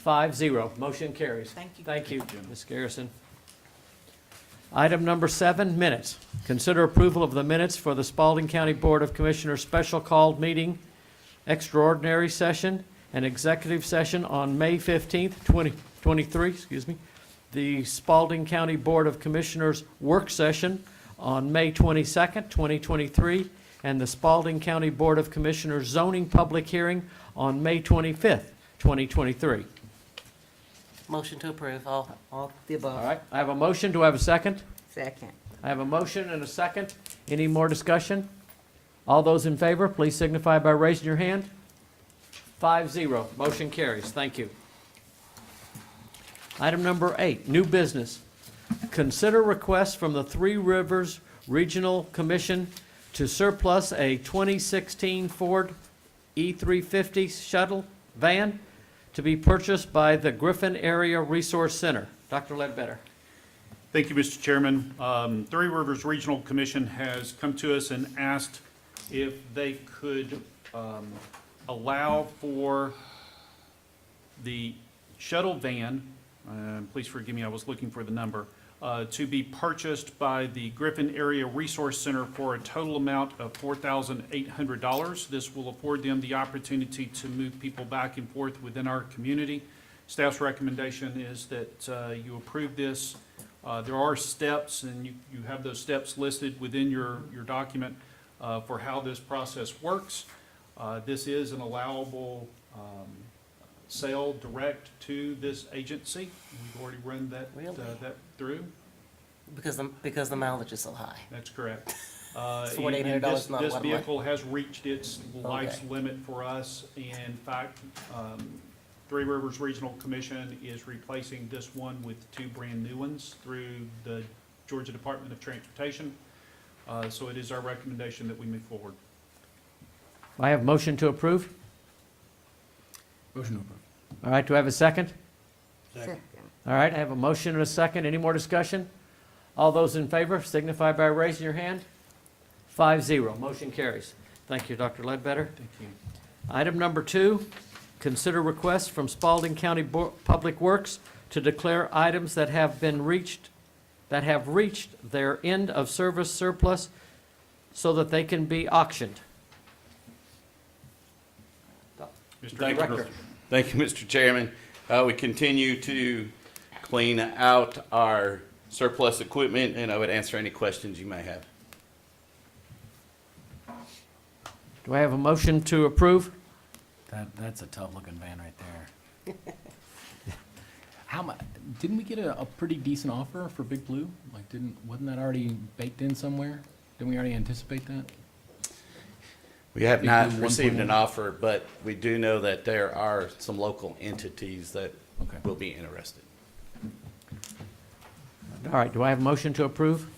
5-0, motion carries. Thank you. Thank you, Ms. Garrison. Item number 7, minutes. Consider approval of the minutes for the Spalding County Board of Commissioners special called meeting, extraordinary session, and executive session on May 15th, 2023, the Spalding County Board of Commissioners work session on May 22nd, 2023, and the Spalding County Board of Commissioners zoning public hearing on May 25th, 2023. Motion to approve, all the above. All right, I have a motion. Do I have a second? Second. I have a motion and a second. Any more discussion? All those in favor, please signify by raising your hand. 5-0, motion carries. Thank you. Item number 8, new business. Consider request from the Three Rivers Regional Commission to surplus a 2016 Ford E350 shuttle van to be purchased by the Griffin Area Resource Center. Dr. Ledbetter. Thank you, Mr. Chairman. Three Rivers Regional Commission has come to us and asked if they could allow for the shuttle van, please forgive me, I was looking for the number, to be purchased by the Griffin Area Resource Center for a total amount of $4,800. This will afford them the opportunity to move people back and forth within our community. Staff's recommendation is that you approve this. There are steps, and you have those steps listed within your document for how this process works. This is an allowable sale direct to this agency. We've already run that, Really? that through. Because the mileage is so high. That's correct. $4,800 And not a lot this of money. vehicle has reached its life's Okay. limit for us. In fact, Three Rivers Regional Commission is replacing this one with 2 brand new ones through the Georgia Department of Transportation. So it is our recommendation that we move forward. I have motion to approve. Motion to approve. All right, do I have a second? Second. All right, I have a motion and a second. Any more discussion? All those in favor signify by raising your hand. 5-0, motion carries. Thank you, Dr. Ledbetter. Thank you. Item number 2, consider request from Spalding County Public Works to declare items that have reached their end of service surplus so that they can be auctioned. Mr. Thank you. Director. Thank you, Mr. Chairman. We continue to clean out our surplus equipment, and I would answer any questions you may have. Do I have a motion to approve? That's a tough looking van right there. How much, didn't we get a pretty decent offer for Big Blue? Like, wasn't that already baked in somewhere? Didn't we already anticipate that? We have Big not Blue received an 1.1. offer, but we do know that there are some local entities that Okay. will be interested. All right, do I have a motion to approve?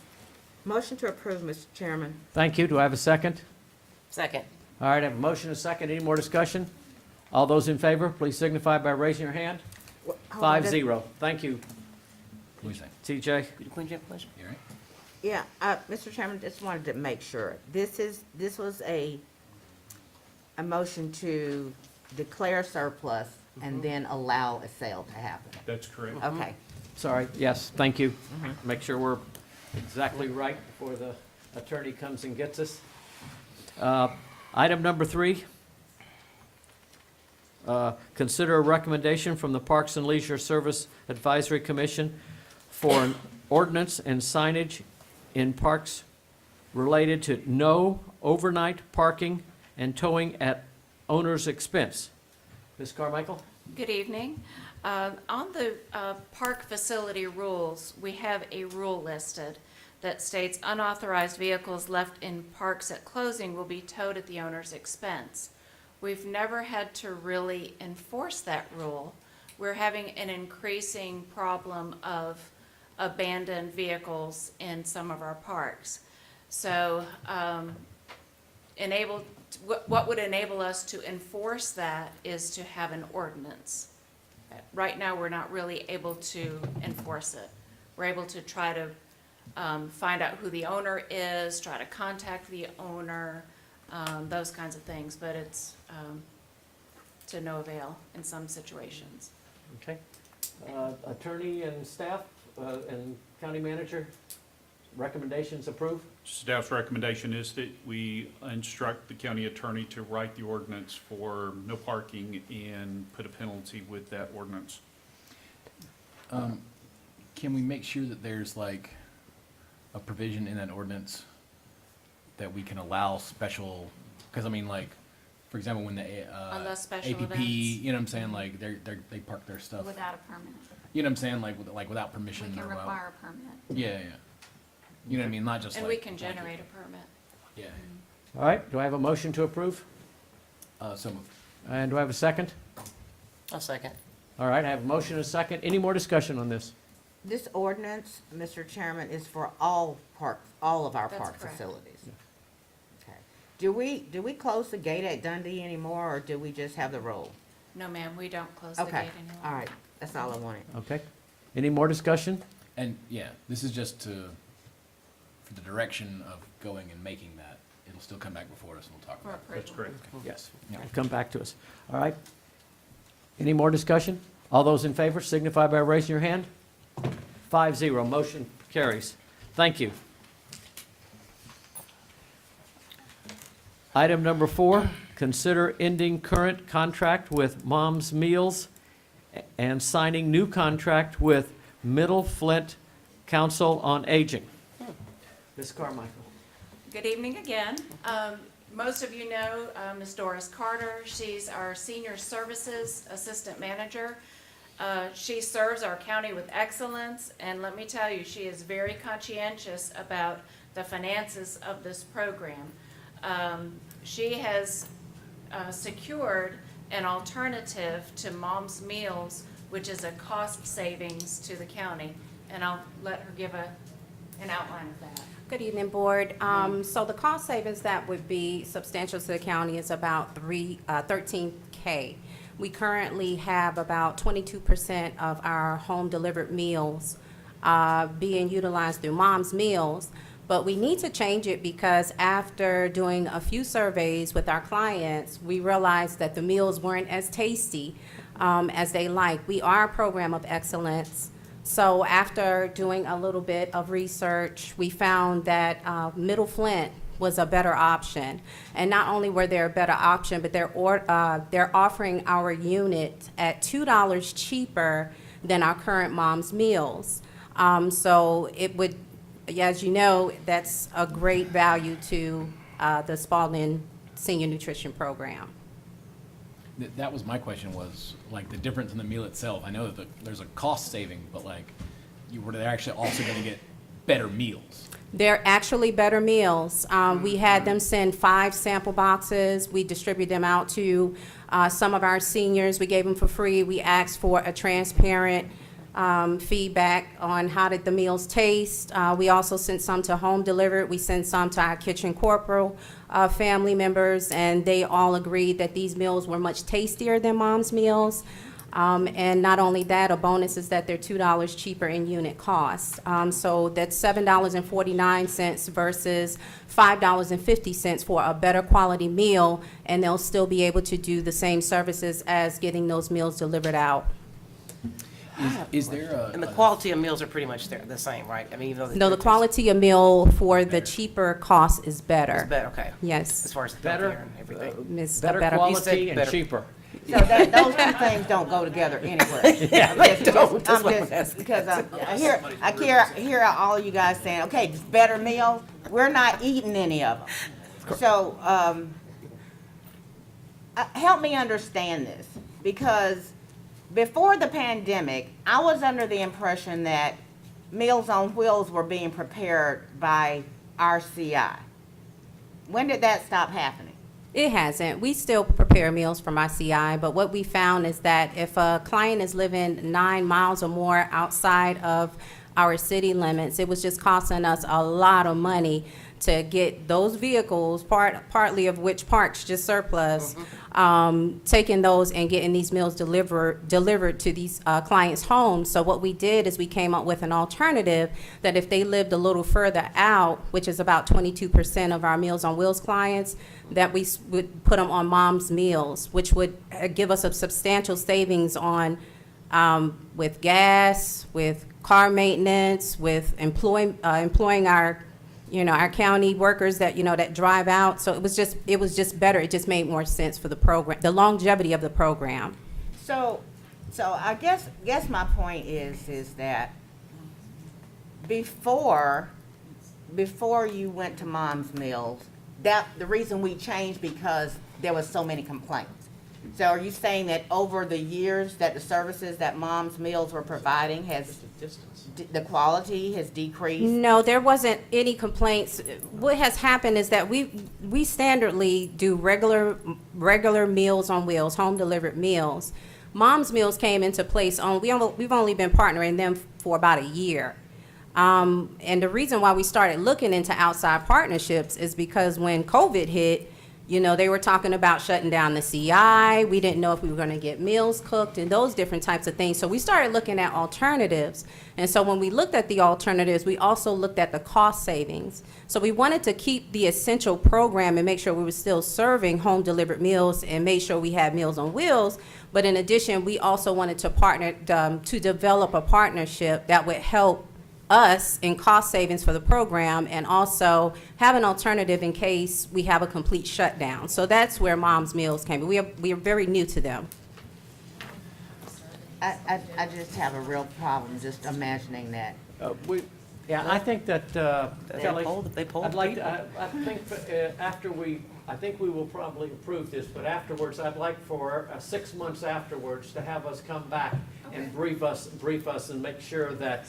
Motion to approve, Mr. Chairman. Thank you. Do I have a second? Second. All right, I have a motion and a second. Any more discussion? All those in favor, please signify by raising your hand. Hold on, 5-0. Thank you, What do you say? TJ. Queen, do you have a question? You all right? Yeah, Mr. Chairman, just wanted to make sure. This was a motion to declare surplus and then allow a sale to happen. That's correct. Okay. Sorry, yes, thank you. Make sure we're exactly right before the attorney comes and gets us. Item number 3, consider a recommendation from the Parks and Leisure Service Advisory Commission for an ordinance and signage in parks related to no overnight parking and towing at owner's expense. Ms. Carmichael? Good evening. On the park facility rules, we have a rule listed that states unauthorized vehicles left in parks at closing will be towed at the owner's expense. We've never had to really enforce that rule. We're having an increasing problem of abandoned vehicles in some of our parks. So what would enable us to enforce that is to have an ordinance. Right now, we're not really able to enforce it. We're able to try to find out who the owner is, try to contact the owner, those kinds of things, but it's to no avail in some situations. Okay. Attorney and staff and county manager, recommendations approved? Staff's recommendation is that we instruct the county attorney to write the ordinance for no parking and put a penalty with that ordinance. Can we make sure that there's like a provision in that ordinance that we can allow special, because I mean, like, for example, when the On those special APP, events. you know what I'm saying, like they park their stuff, Without a permit. you know what I'm saying, like without permission We can or without- require a permit. Yeah, yeah. You know what I mean, not just And like. we can generate a permit. Yeah. All right, do I have a motion to approve? So moved. And do I have a second? I'll second. All right, I have a motion and a second. Any more discussion on this? This ordinance, Mr. Chairman, is for all parks, all of our That's park correct. facilities. Okay. Do we close the gate at Dundee anymore, or do we just have the roll? No, ma'am, we don't close the gate Okay, anymore. all right, that's all I wanted. Okay. Any more discussion? And yeah, this is just for the direction of going and making that. It'll still come back before us and we'll talk For about it. That's approval. correct. Yes. Yeah. It'll come back to us. All right. Any more discussion? All those in favor signify by raising your hand. 5-0, motion carries. Thank you. Item number 4, consider ending current contract with Mom's Meals and signing new contract with Middle Flint Council on Aging. Ms. Carmichael. Good evening again. Most of you know Ms. Doris Carter. She's our Senior Services Assistant Manager. She serves our county with excellence, and let me tell you, she is very conscientious about the finances of this program. She has secured an alternative to Mom's Meals, which is a cost savings to the county, and I'll let her give an outline of that. Good evening, Board. So the cost savings that would be substantial to the county is about $13K. We currently have about 22% of our home-delivered meals being utilized through Mom's Meals, but we need to change it because after doing a few surveys with our clients, we realized that the meals weren't as tasty as they like. We are a program of excellence. So after doing a little bit of research, we found that Middle Flint was a better option. And not only were they a better option, but they're offering our unit at $2 cheaper than our current Mom's Meals. So it would, as you know, that's a great value to the Spalding Senior Nutrition Program. That was my question, was like the difference in the meal itself. I know that there's a cost saving, but like they're actually also going to get better meals. They're actually better meals. We had them send 5 sample boxes. We distribute them out to some of our seniors. We gave them for free. We asked for a transparent feedback on how did the meals taste. We also sent some to home delivered. We sent some to our kitchen corporal family members, and they all agreed that these meals were much tastier than Mom's Meals. And not only that, a bonus is that they're $2 cheaper in unit cost. So that's $7.49 versus $5.50 for a better quality meal, and they'll still be able to do the same services as getting those meals delivered out. Is there a... And the quality of meals are pretty much the same, right? I mean, even though No, the quality of meal for the cheaper cost is better. It's better, okay. Yes. As far as the Better, healthcare and everything. Miss- better better- quality and better. cheaper. So that, those two things don't go together anyway. Yeah, they don't. That's what I'm I'm just, asking. because I hear all you guys saying, okay, it's better meals. We're not eating any of them. So, help me understand this, because before the pandemic, I was under the impression that Meals on Wheels were being prepared by RCI. When did that stop happening? It hasn't. We still prepare prepare meals for my CI, but what we found is that if a client is living 9 miles or more outside of our city limits, it was just costing us a lot of money to get those vehicles, partly of which parks just surplus, taking those and getting these meals delivered to these clients' homes. So what we did is we came up with an alternative that if they lived a little further out, which is about 22% of our Meals on Wheels clients, that we would put them on Mom's Meals, which would give us a substantial savings on with gas, with car maintenance, with employing our our county workers that, that drive out. So it was just better. It just made more sense for the program, the longevity of the program. So I guess my point is that before you went to Mom's Meals, that the reason we changed because there was so many complaints. So are you saying that over the years that the services that Mom's Meals were providing the quality has decreased? No, there wasn't any complaints. What has happened is that we standardly do regular Meals on Wheels, home delivered meals. Mom's Meals came into place we've only been partnering them for about a year. And the reason why we started looking into outside partnerships is because when COVID hit, they were talking about shutting down the CI. We didn't know if we were going to get meals cooked and those different types of things. So we started looking at alternatives. And so when we looked at the alternatives, we also looked at the cost savings. So we wanted to keep the essential program and make sure we were still serving home delivered meals and make sure we had Meals on Wheels. But in addition, we also wanted to partner to develop a partnership that would help us in cost savings for the program and also have an alternative in case we have a complete shutdown. So that's where Mom's Meals came. We are very new to them. I just have a real problem just imagining that. I think that, Kelly, They polled I'd like people. to, I think we will probably approve this, but afterwards, I'd like for 6 months afterwards to have us come back and brief us and make sure that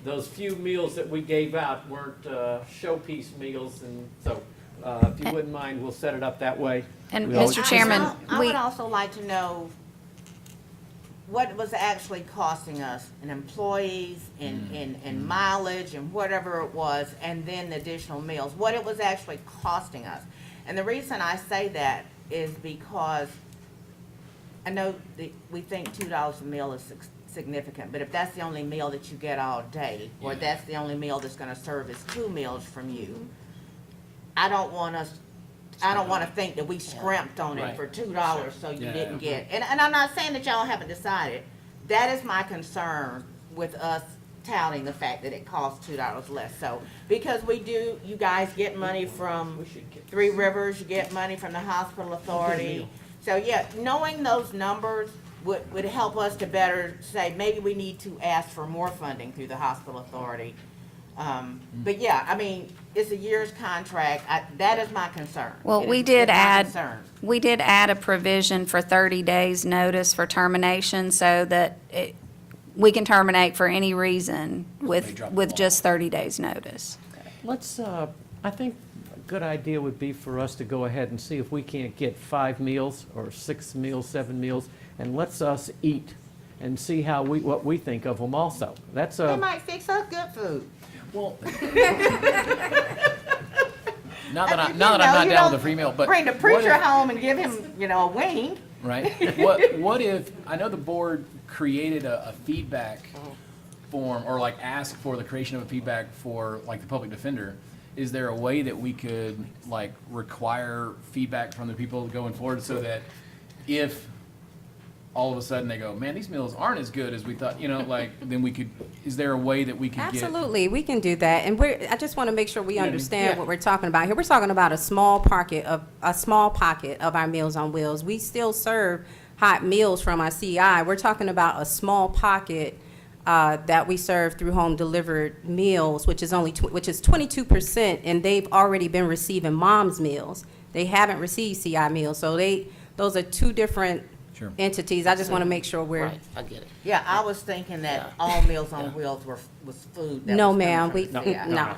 those few meals that we gave out weren't showpiece meals. And so, if you wouldn't mind, we'll set it up that way. And We always- Mr. Chairman, I would also like to know what it was actually costing us in employees, in mileage, and whatever it was, and then the additional meals, what it was actually costing us. And the reason I say that is because I know that we think $2 a meal is significant, but if that's the only meal that you get all day, or that's the only meal that's gonna serve as 2 meals from you, I don't want to think that we scrimped on it Right. for $2 so you Yeah. didn't get. And I'm not saying that y'all haven't decided. That is my concern with us touting the fact that it costs $2 less. So, because you guys get money from Three Rivers, you get money from the hospital authority. So yeah, knowing those numbers would help us to better say, maybe we need to ask for more funding through the hospital authority. But yeah, I mean, it's a year's contract. That is my concern. well, It we is- did it's my add, concern. we did add a provision for 30 days notice for termination so that we can terminate for any reason They with drop the ball. just 30 days notice. Let's, I think a good idea would be for us to go ahead and see if we can't get 5 meals or 6 meals, 7 meals, and let's us eat and see what we think of them also. That's They might fix us good food. Well, now that I'm not down with the free meal, but Bring the what preacher if- home and give him, a wing. right? What if, I know the board created a feedback form, or like asked for the creation of a feedback for like the public defender. Is there a way that we could like require feedback from the people going forward so that if all of a sudden they go, man, these meals aren't as good as we thought, then we could, is there a way that we could get? Absolutely, we can do that. And I just want to make sure we understand what we're talking about here. We're talking about a small pocket of our Meals on Wheels. We still serve hot meals from our CI. We're talking about a small pocket that we serve through home delivered meals, which is 22%, and they've already been receiving Mom's Meals. They haven't received CI meals, so those are two different Sure. entities. I just want to make sure we're. Right, I get it. Yeah, I was thinking that all Meals on Wheels was food that No, was coming ma'am, from we, the CI. no.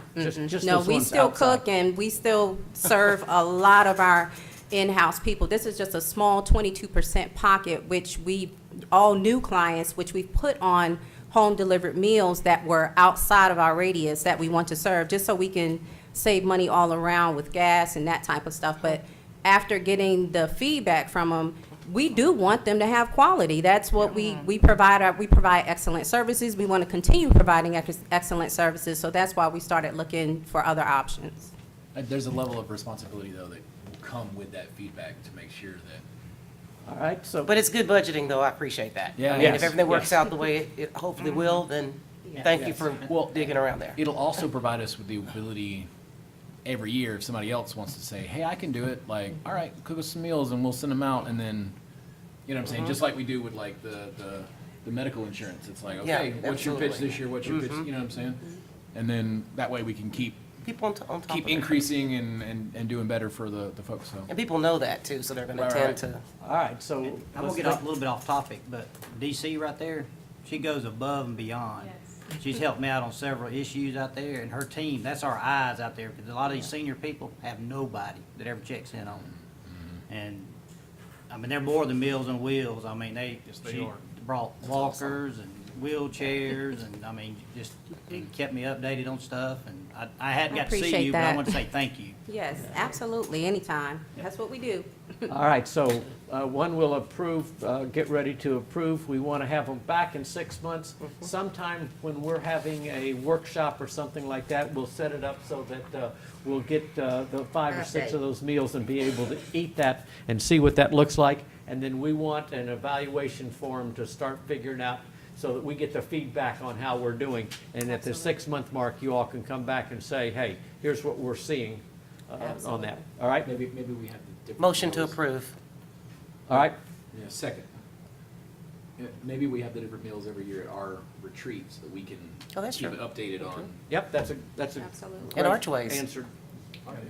Just No, those we ones still outside. cook and we still serve a lot of our in-house people. This is just a small 22% pocket, which all new clients, which we've put on home delivered meals that were outside of our radius that we want to serve, just so we can save money all around with gas and that type of stuff. But after getting the feedback from them, we do want them to have quality. That's what we provide. We provide excellent services. We want to continue providing excellent services. So that's why we started looking for other options. There's a level of responsibility, though, that will come with that feedback to make sure that. All right, so. But it's good budgeting, though. I appreciate that. Yeah. I mean, Yes, if everything works yes. out the way it hopefully will, then thank you for digging around there. It'll also provide us with the ability every year, if somebody else wants to say, hey, I can do it, like, all right, cook us some meals and we'll send them out, and then, you know what I'm saying, just like we do with like the medical insurance. It's like, Yeah, okay, what's your pitch absolutely. this year, what's your pitch, you know what I'm saying? And then that way we can keep People on top of it. increasing and doing better for the folks, so. And people know that too, so they're gonna Right, tend right. to. All right, so. I'm gonna let's get take- off a little bit off topic, but DC right there, she goes above and beyond. She's helped me out on several issues out there, and her team, that's our eyes out there, because a lot of these senior people have nobody that ever checks in on them. And, I mean, they're more than Meals on Wheels. I mean, they she are. brought walkers and wheelchairs, and, I mean, just, and kept me updated on stuff, and I hadn't I got to see appreciate you, but I that. want to say thank you. Yes, absolutely, anytime. That's what we do. All right, so one will approve, get ready to approve. We want to have them back in 6 months. Sometime when we're having a workshop or something like that, we'll set it up so that we'll get the 5 or 6 of those meals and be able to eat that and see what that looks like. And then we want an evaluation form to start figuring out so that we get the feedback on how we're doing. And at the 6-month mark, you all can come back and say, hey, here's what we're seeing on that. All right? Maybe we have the different. Motion to meals. approve. All right? Yeah, second. Yeah, maybe we have the different meals every year at our retreat so that we can Oh, that's keep true. it updated on. Yep, that's a Absolutely. great Archways. answer.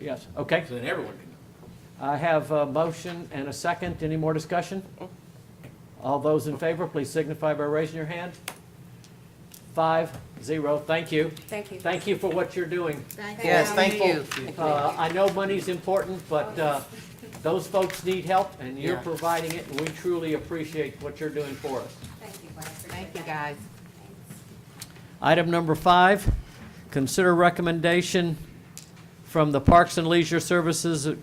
Yes, okay. So then everyone can know. I have a motion and a second. Any more discussion? All those in favor, please signify by raising your hand. 5-0. Thank you. Thank you. Thank you for what you're doing. Yes, thank you. I know money's important, but those folks need help, and you're Yeah. providing it, and we truly appreciate what you're doing for us. Thank you, guys. Item number 5, consider recommendation from the Parks and Leisure Services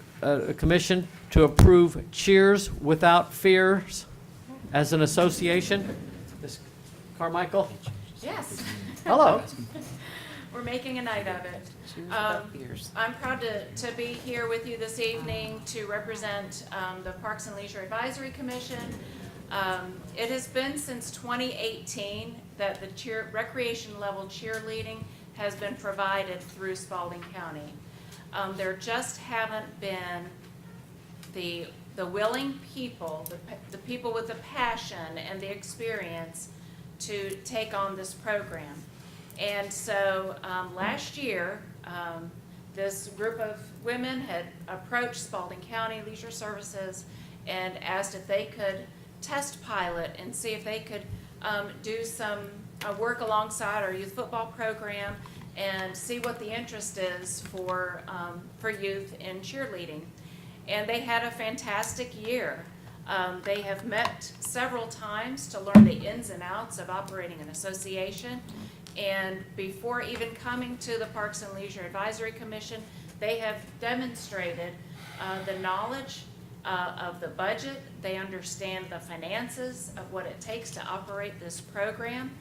Commission to approve Cheers Without Fears as an association. Ms. Carmichael? Yes. Hello. We're making a night of it. Cheers without fears. I'm proud to be here with you this evening to represent the Parks and Leisure Advisory Commission. It has been since 2018 that the recreation level cheerleading has been provided through Spalding County. There just haven't been the willing people, the people with the passion and the experience to take on this program. And so last year, this group of women had approached Spalding County Leisure Services and asked if they could test pilot and see if they could do some work alongside our youth football program and see what the interest is for youth in cheerleading. And they had a fantastic year. They have met several times to learn the ins and outs of operating an association. And before even coming to the Parks and Leisure Advisory Commission, they have demonstrated the knowledge of the budget. They understand the finances of what it takes to operate this program.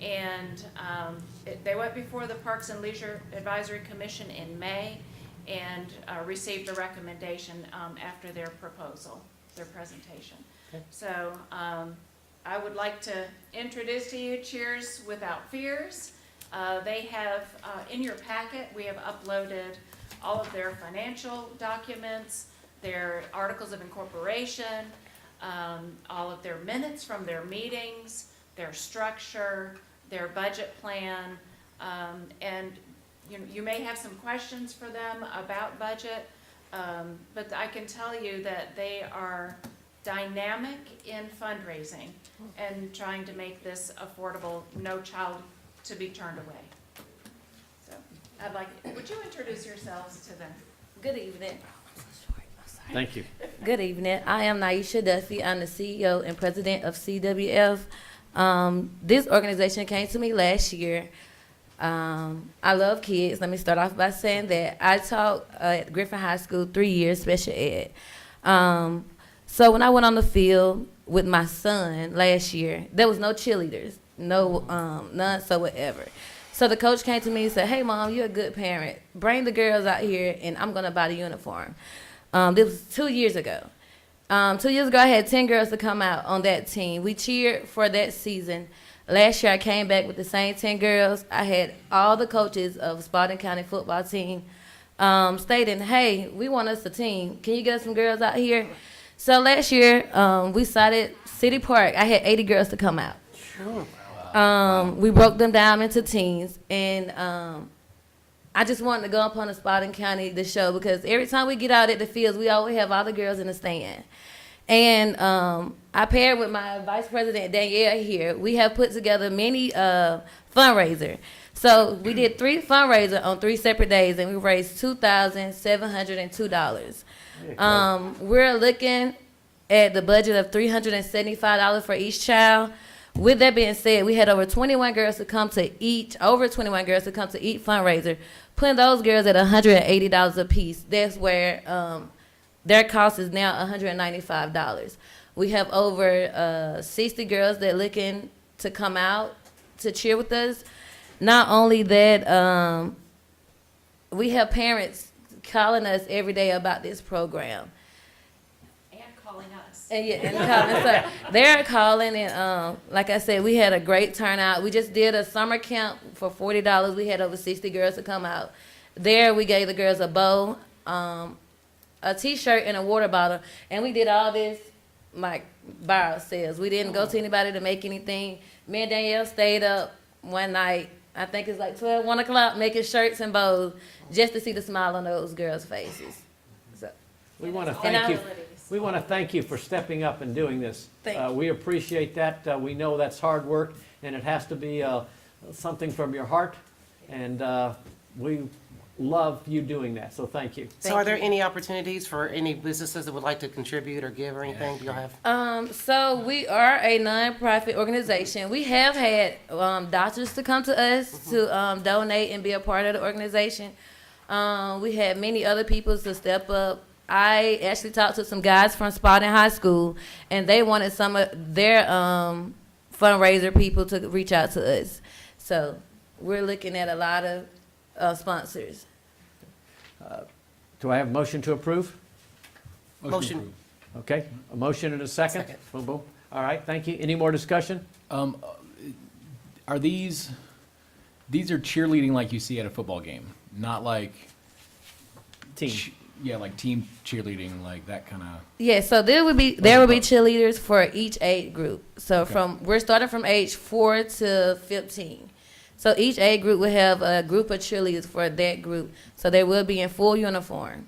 And they went before the Parks and Leisure Advisory Commission in May and received a recommendation after their proposal, their presentation. Okay. So I would like to introduce to you Cheers Without Fears. They have, in your packet, we have uploaded all of their financial documents, their articles of incorporation, all of their minutes from their meetings, their structure, their budget plan, and you may have some questions for them about budget, but I can tell you that they are dynamic in fundraising and trying to make this affordable, no child to be turned away. So would you introduce yourselves to them? Good evening. Thank you. Good evening. I am Naisha Duffy. I'm the CEO and president of CWF. This organization came to me last year. I love kids. Let me start off by saying that I taught at Griffin High School 3 years special ed. So when I went on the field with my son last year, there was no cheerleaders, none whatsoever. So the coach came to me and said, "Hey, Mom, you're a good parent. Bring the girls out here, and I'm going to buy the uniform." This was 2 years ago. 2 years ago, I had 10 girls to come out on that team. We cheered for that season. Last year, I came back with the same 10 girls. I had all the coaches of Spalding County football team stating, "Hey, we want us a team. Can you get us some girls out here?" So last year, we started City Park. I had 80 girls to come out. We broke them down into teams, and I just wanted to go up on the Spalding County the show because every time we get out at the fields, we always have all the girls in the stand. And I paired with my Vice President Danielle here. We have put together many fundraisers. So we did 3 fundraisers on 3 separate days, and we raised $2,702. We're looking at the budget of $375 for each child. With that being said, we had over 21 girls to come to each fundraiser, putting those girls at $180 a piece. That's where their cost is now $195. We have over 60 girls that are looking to come out to cheer with us. Not only that, we have parents calling us every day about this program. And calling, so they're calling, and like I said, we had a great turnout. We just did a summer camp for $40. We had over 60 girls to come out. There, we gave the girls a bow, a T-shirt, and a water bottle, and we did all this like by ourselves. We didn't go to anybody to make anything. Me and Danielle stayed up one night. I think it's like 1 o'clock, making shirts and bows just to see the smile on those girls' faces. So We want to thank you. We want to thank you for stepping up and doing this. We appreciate that. We know that's hard work, and it has to be something from your heart, and we love you doing that, so thank you. So are there any opportunities for any businesses that would like to contribute or give or anything? Do y'all have? So we are a nonprofit organization. We have had doctors to come to us to donate and be a part of the organization. We had many other people to step up. I actually talked to some guys from Spalding High School, and they wanted some of their fundraiser people to reach out to us. So we're looking at a lot of sponsors. Do I have a motion to approve? Motion. Okay, a motion and a second? Boom, boom. All right, thank you. Any more discussion? Are these are cheerleading like you see at a football game, not like Team. like team cheerleading, like that kind of. Yeah, so there will be cheerleaders for each age group. So we're starting from age 4 to 15. So each age group will have a group of cheerleaders for that group. So they will be in full uniform.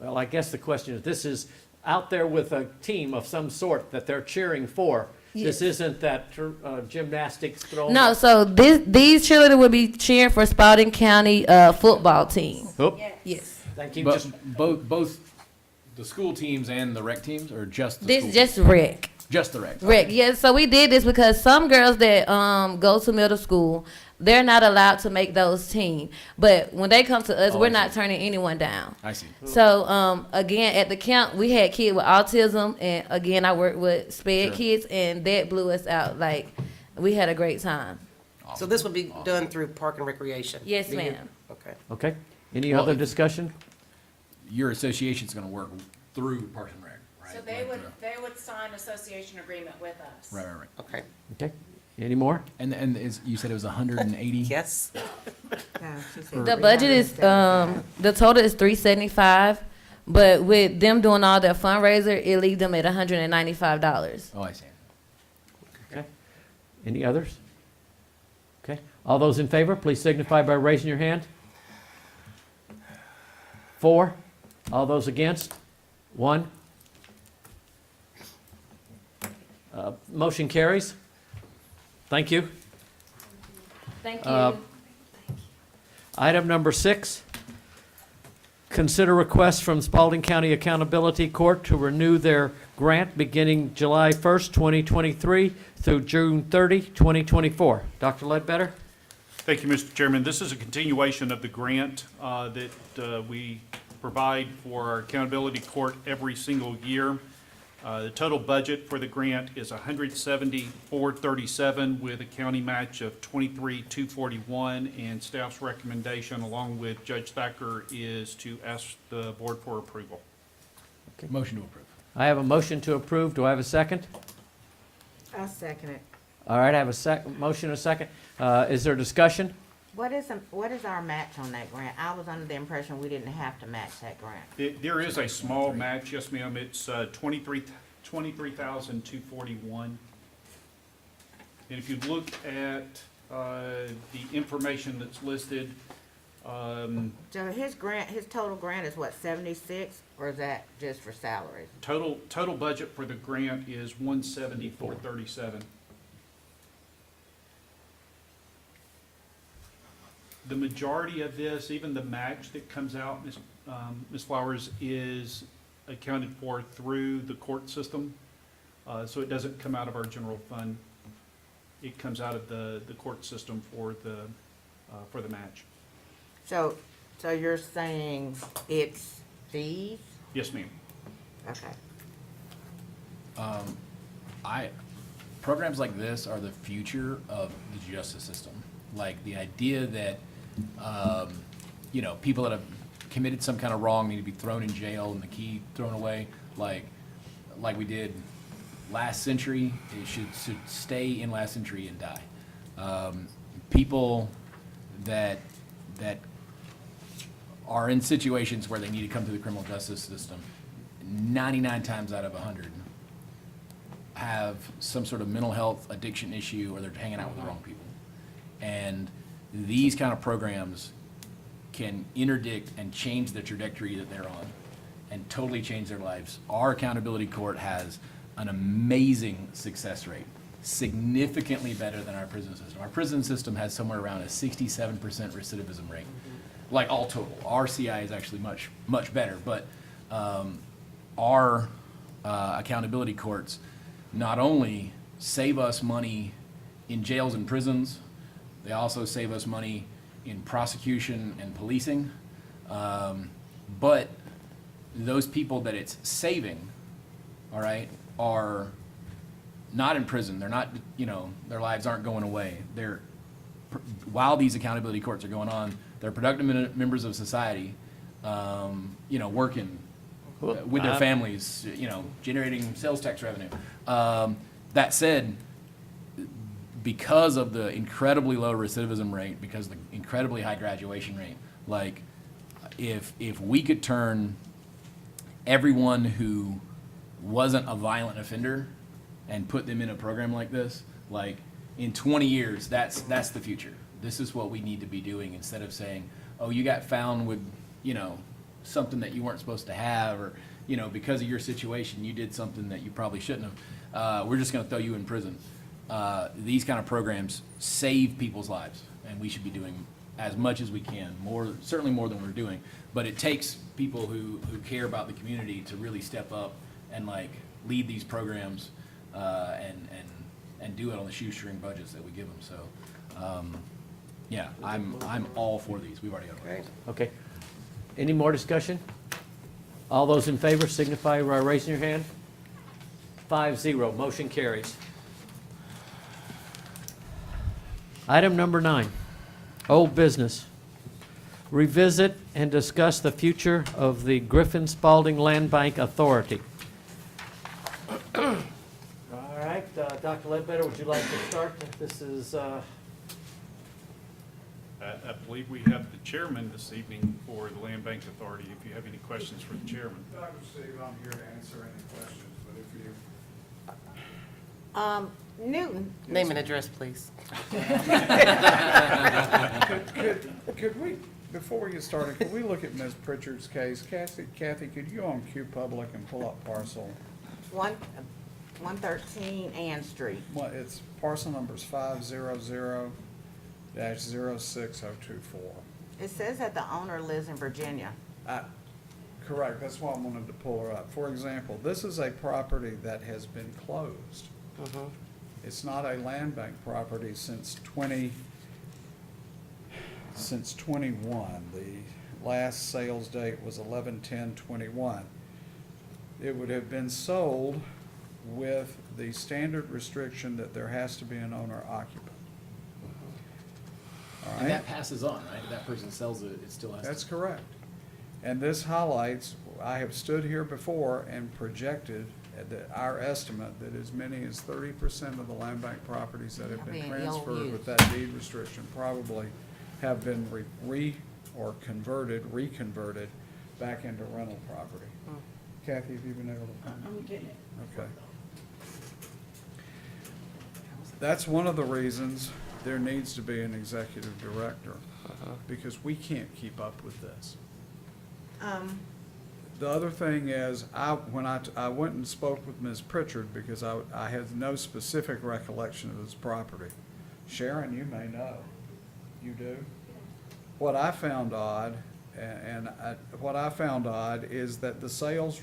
Well, I guess the question is, this is out there with a team of some sort that they're cheering for. Yes. This isn't that gymnastics throw. No, so these cheerleaders will be cheering for Spalding County football team. Oh. Yes. Thank you. But both the school teams and the rec teams, or just the This school just teams? rec. Just the rec. Rec, yes. So we did this because some girls that go to middle school, they're not allowed to make those teams. But when they come to us, we're not turning anyone down. I see. So again, at the camp, we had kids with autism, and again, I worked with SPED kids, and that blew us out. Like, we had a great time. So this would be done through Park and Recreation? Yes, Do you- ma'am. Okay. Okay. Any other discussion? Your association's going to work through Parks and Rec, right? So they would sign association agreement with us. Right. Okay. Okay. Any more? And you said it was 180? Yes. The budget is the total is $375, but with them doing all their fundraiser, it leaves them at $195. Oh, I see. Okay. Any others? Okay. All those in favor, please signify by raising your hand. 4. All those against? 1. Motion carries. Thank you. Thank you. Item number 6, Consider request from Spalding County Accountability Court to renew their grant beginning July 1st, 2023 through June 30, 2024. Dr. Ledbetter? Thank you, Mr. Chairman. This is a continuation of the grant that we provide for our accountability court every single year. The total budget for the grant is $174,337 with a county match of $23,241, and staff's recommendation, along with Judge Thacker, is to ask the board for approval. Motion to approve. I have a motion to approve. Do I have a second? I'll second it. All right, I have a motion and a second. Is there discussion? What is our match on that grant? I was under the impression we didn't have to match that grant. There is a small match, yes, ma'am. It's $23,241. And if you look at the information that's listed, So his total grant is what, 76, or is that just for salaries? total budget for the grant is $174,337. The majority of this, even the match that comes out, Ms. Flowers, is accounted for through the court system. So it doesn't come out of our general fund. It comes out of the court system for the match. So you're saying it's fees? Yes, ma'am. Okay. Programs like this are the future of the justice system. Like the idea that, people that have committed some kind of wrong need to be thrown in jail and the key thrown away, like we did last century. It should stay in last century and die. People that are in situations where they need to come to the criminal justice system, 99 times out of 100 have some sort of mental health addiction issue, or they're hanging out with the wrong people. And these kind of programs can interdict and change the trajectory that they're on and totally change their lives. Our accountability court has an amazing success rate, significantly better than our prison system. Our prison system has somewhere around a 67% recidivism rate, like all total. Our CI is actually much, much better, but our accountability courts not only save us money in jails and prisons, they also save us money in prosecution and policing. But those people that it's saving, all right, are not in prison. They're not, their lives aren't going away. While these accountability courts are going on, they're productive members of society, working with their families, generating sales tax revenue. That said, because of the incredibly low recidivism rate, because of the incredibly high graduation rate, like if we could turn everyone who wasn't a violent offender and put them in a program like this, like in 20 years, that's the future. This is what we need to be doing, instead of saying, oh, you got found with, something that you weren't supposed to have, or, because of your situation, you did something that you probably shouldn't have. We're just going to throw you in prison. These kind of programs save people's lives, and we should be doing as much as we can, certainly more than we're doing. But it takes people who care about the community to really step up and lead these programs and do it on the shoestring budgets that we give them. So, I'm all for these. We've already got it. Okay. Any more discussion? All those in favor signify by raising your hand. 5-0, motion carries. Item number 9, old business. Revisit and discuss the future of the Griffin Spalding Land Bank Authority. All right, Dr. Ledbetter, would you like to start? This is... I believe we have the chairman this evening for the Land Bank Authority, if you have any questions for the chairman. Dr. Steve, I'm here to answer any questions, but if you... Newton. Name and address, please. Could we, before we get started, could we look at Ms. Pritchard's case? Kathy, could you on Q Public and pull up parcel? 113 Ann Street. Well, it's parcel numbers 500-06024. It says that the owner lives in Virginia. Correct, that's why I wanted to pull her up. For example, this is a property that has been closed. It's not a land bank property since 21. The last sales date was 11/10/21. It would have been sold with the standard restriction that there has to be an owner occupant. All And right? that passes on, right? If that person sells it, it still has to. That's correct. And this highlights, I have stood here before and projected our estimate that as many as 30% of the land bank properties that have been Being transferred ill-used. with that deed restriction probably have been reconverted back into rental property. Kathy, have you been able to find it? I'm getting it. Okay. That's one of the reasons there needs to be an executive director, because we can't keep up with this. The other thing is, when I went and spoke with Ms. Pritchard, because I had no specific recollection of this property. Sharon, you may know. You do? What I found odd, what I found odd is that the sales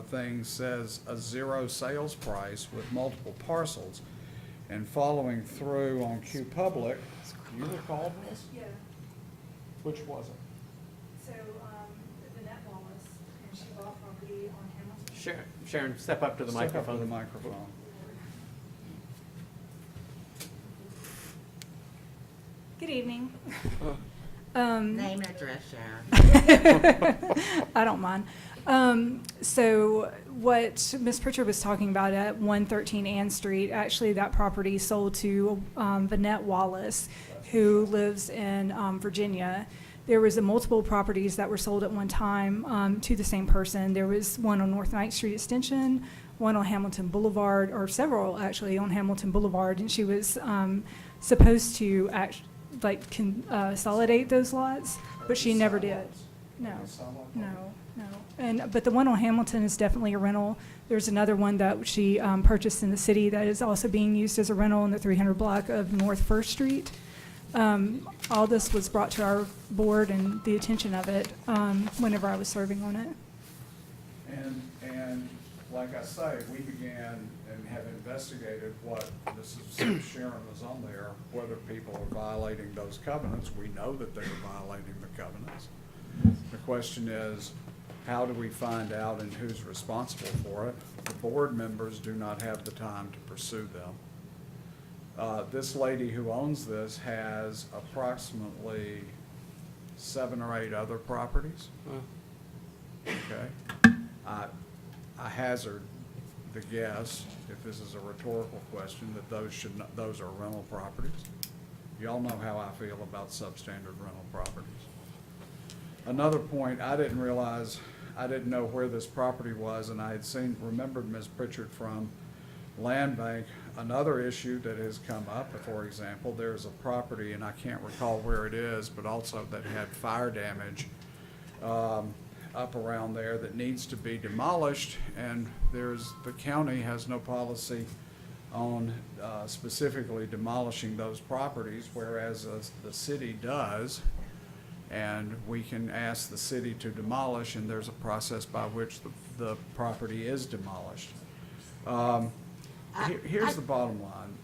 thing says a 0 sales price with multiple parcels. And following through on Q Public, do you recall this? Yeah. Which was it? So, Annette Wallace, and she bought property on Hamilton. Sharon, step up to the Step up microphone. to the microphone. Good evening. Name and address, Sharon. I don't mind. So what Ms. Pritchard was talking about at 113 Ann Street, actually that property sold to Vanette Wallace, who lives in Virginia. There was multiple properties that were sold at one time to the same person. There was one on North Ninth Street Extension, one on Hamilton Boulevard, or several actually on Hamilton Boulevard, and she was supposed to consolidate those lots, but she never did. No. But the one on Hamilton is definitely a rental. There's another one that she purchased in the city that is also being used as a rental in the 300 block of North First Street. All this was brought to our board and the attention of it whenever I was serving on it. And like I say, we began and have investigated what, this is, since Sharon was on there, whether people are violating those covenants. We know that they are violating the covenants. The question is, how do we find out and who's responsible for it? The board members do not have the time to pursue them. This lady who owns this has approximately 7 or 8 other properties. Okay? I hazard the guess, if this is a rhetorical question, that those are rental properties. Y'all know how I feel about substandard rental properties. Another point, I didn't know where this property was, and I had remembered Ms. Pritchard from Land Bank. Another issue that has come up, for example, there's a property, and I can't recall where it is, but also that had fire damage up around there that needs to be demolished, and the county has no policy on specifically demolishing those properties, whereas the city does. And we can ask the city to demolish, and there's a process by which the property is demolished. Here's the bottom line.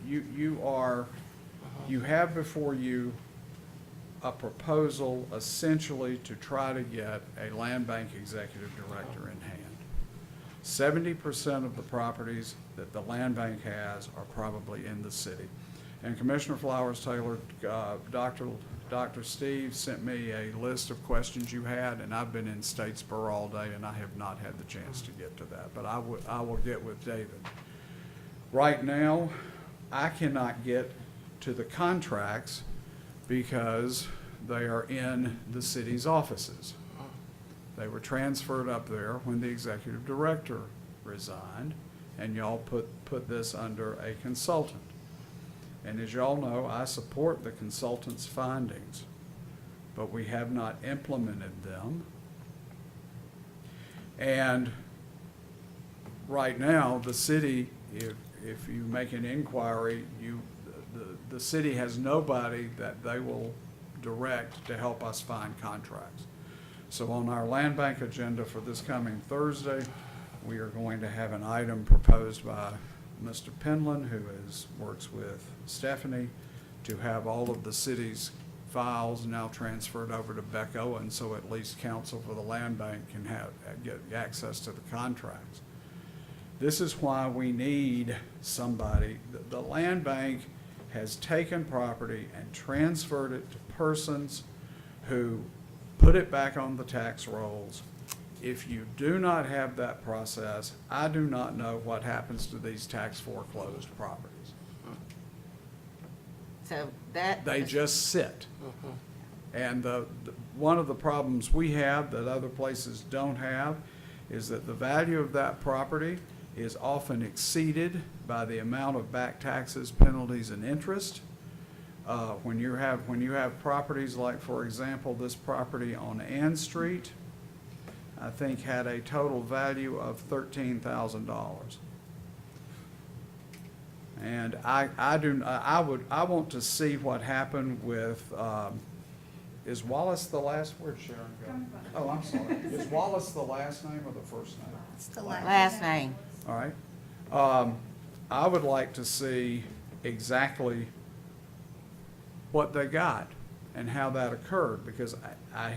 You have before you a proposal essentially to try to get a land bank executive director in hand. 70% of the properties that the land bank has are probably in the city. And Commissioner Flowers Taylor, Dr. Steve sent me a list of questions you had, and I've been in Statesboro all day, and I have not had the chance to get to that, but I will get with David. Right now, I cannot get to the contracts because they are in the city's offices. They were transferred up there when the executive director resigned, and y'all put this under a consultant. And as y'all know, I support the consultant's findings, but we have not implemented them. And right now, the city, if you make an inquiry, the city has nobody that they will direct to help us find contracts. So on our land bank agenda for this coming Thursday, we are going to have an item proposed by Mr. Penland, who works with Stephanie, to have all of the city's files now transferred over to Beck Owen, so at least counsel for the land bank can get access to the contracts. This is why we need somebody. The land bank has taken property and transferred it to persons who put it back on the tax rolls. If you do not have that process, I do not know what happens to these tax foreclosed properties. So that. They just sit. And one of the problems we have that other places don't have is that the value of that property is often exceeded by the amount of back taxes, penalties, and interest. When you have properties like, for example, this property on Ann Street, I think had a total value of $13,000. And I want to see what happened with, is Wallace the last, where'd Sharon go? Oh, I'm sorry. Is Wallace the last name or the first name? It's the last name. All right. I would like to see exactly what they got and how that occurred, because I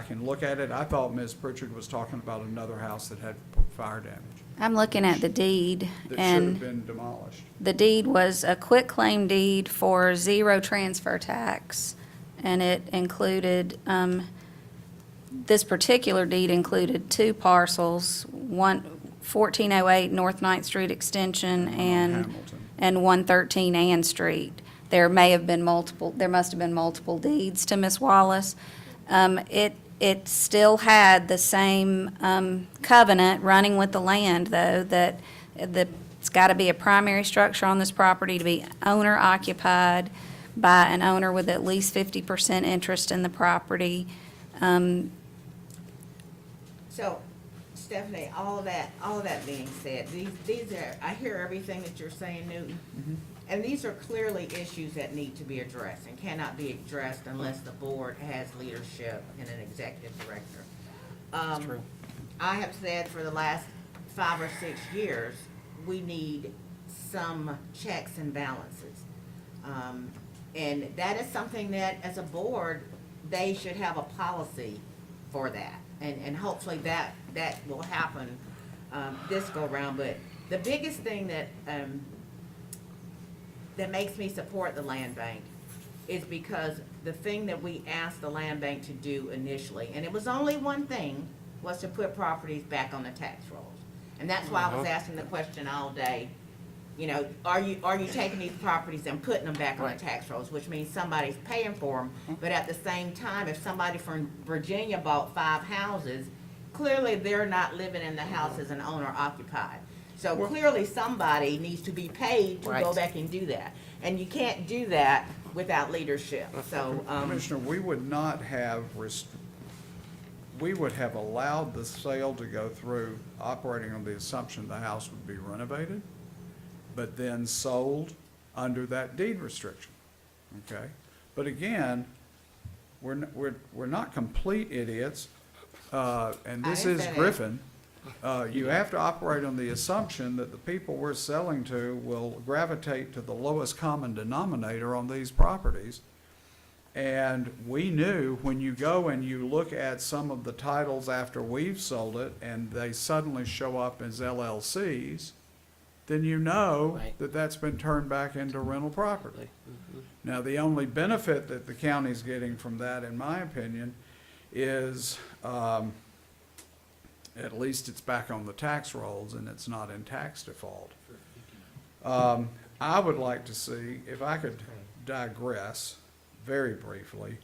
can look at it. I thought Ms. Pritchard was talking about another house that had fire damage I'm looking at the deed, that should and have been demolished. the deed was a quitclaim deed for 0 transfer tax, and it included, this particular deed included 2 parcels, 1408 North 9th Street Extension and 113 Ann Street. There must have been multiple deeds to Miss Wallace. It still had the same covenant running with the land, though, that it's got to be a primary structure on this property to be owner occupied by an owner with at least 50% interest in the property. So, Stephanie, all of that being said, these are, I hear everything that you're saying, Newton. And these are clearly issues that need to be addressed and cannot be addressed unless the board has leadership and an executive director. That's true. I have said for the last 5 or 6 years, we need some checks and balances. And that is something that, as a board, they should have a policy for that. And hopefully that will happen this go around. But the biggest thing that makes me support the land bank is because the thing that we asked the land bank to do initially, and it was only one thing, was to put properties back on the tax rolls. And that's why I was asking the question all day, you know, are you taking these properties and putting them back on the tax rolls, which means somebody's paying for them, but at the same time, if somebody from Virginia bought 5 houses, clearly they're not living in the house as an owner occupied. So clearly somebody needs to be paid to go back and do that. And you can't do that without leadership, so. Commissioner, we would not have, we would have allowed the sale to go through operating on the assumption the house would be renovated, but then sold under that deed restriction, okay? But again, we're not complete idiots, and this is Griffin. You have to operate on the assumption that the people we're selling to will gravitate to the lowest common denominator on these properties. And we knew when you go and you look at some of the titles after we've sold it and they suddenly show up as LLCs, then you know that that's been turned back into rental property. Now, the only benefit that the county's getting from that, in my opinion, is at least it's back on the tax rolls and it's not in tax default. I would like to see, if I could digress very briefly,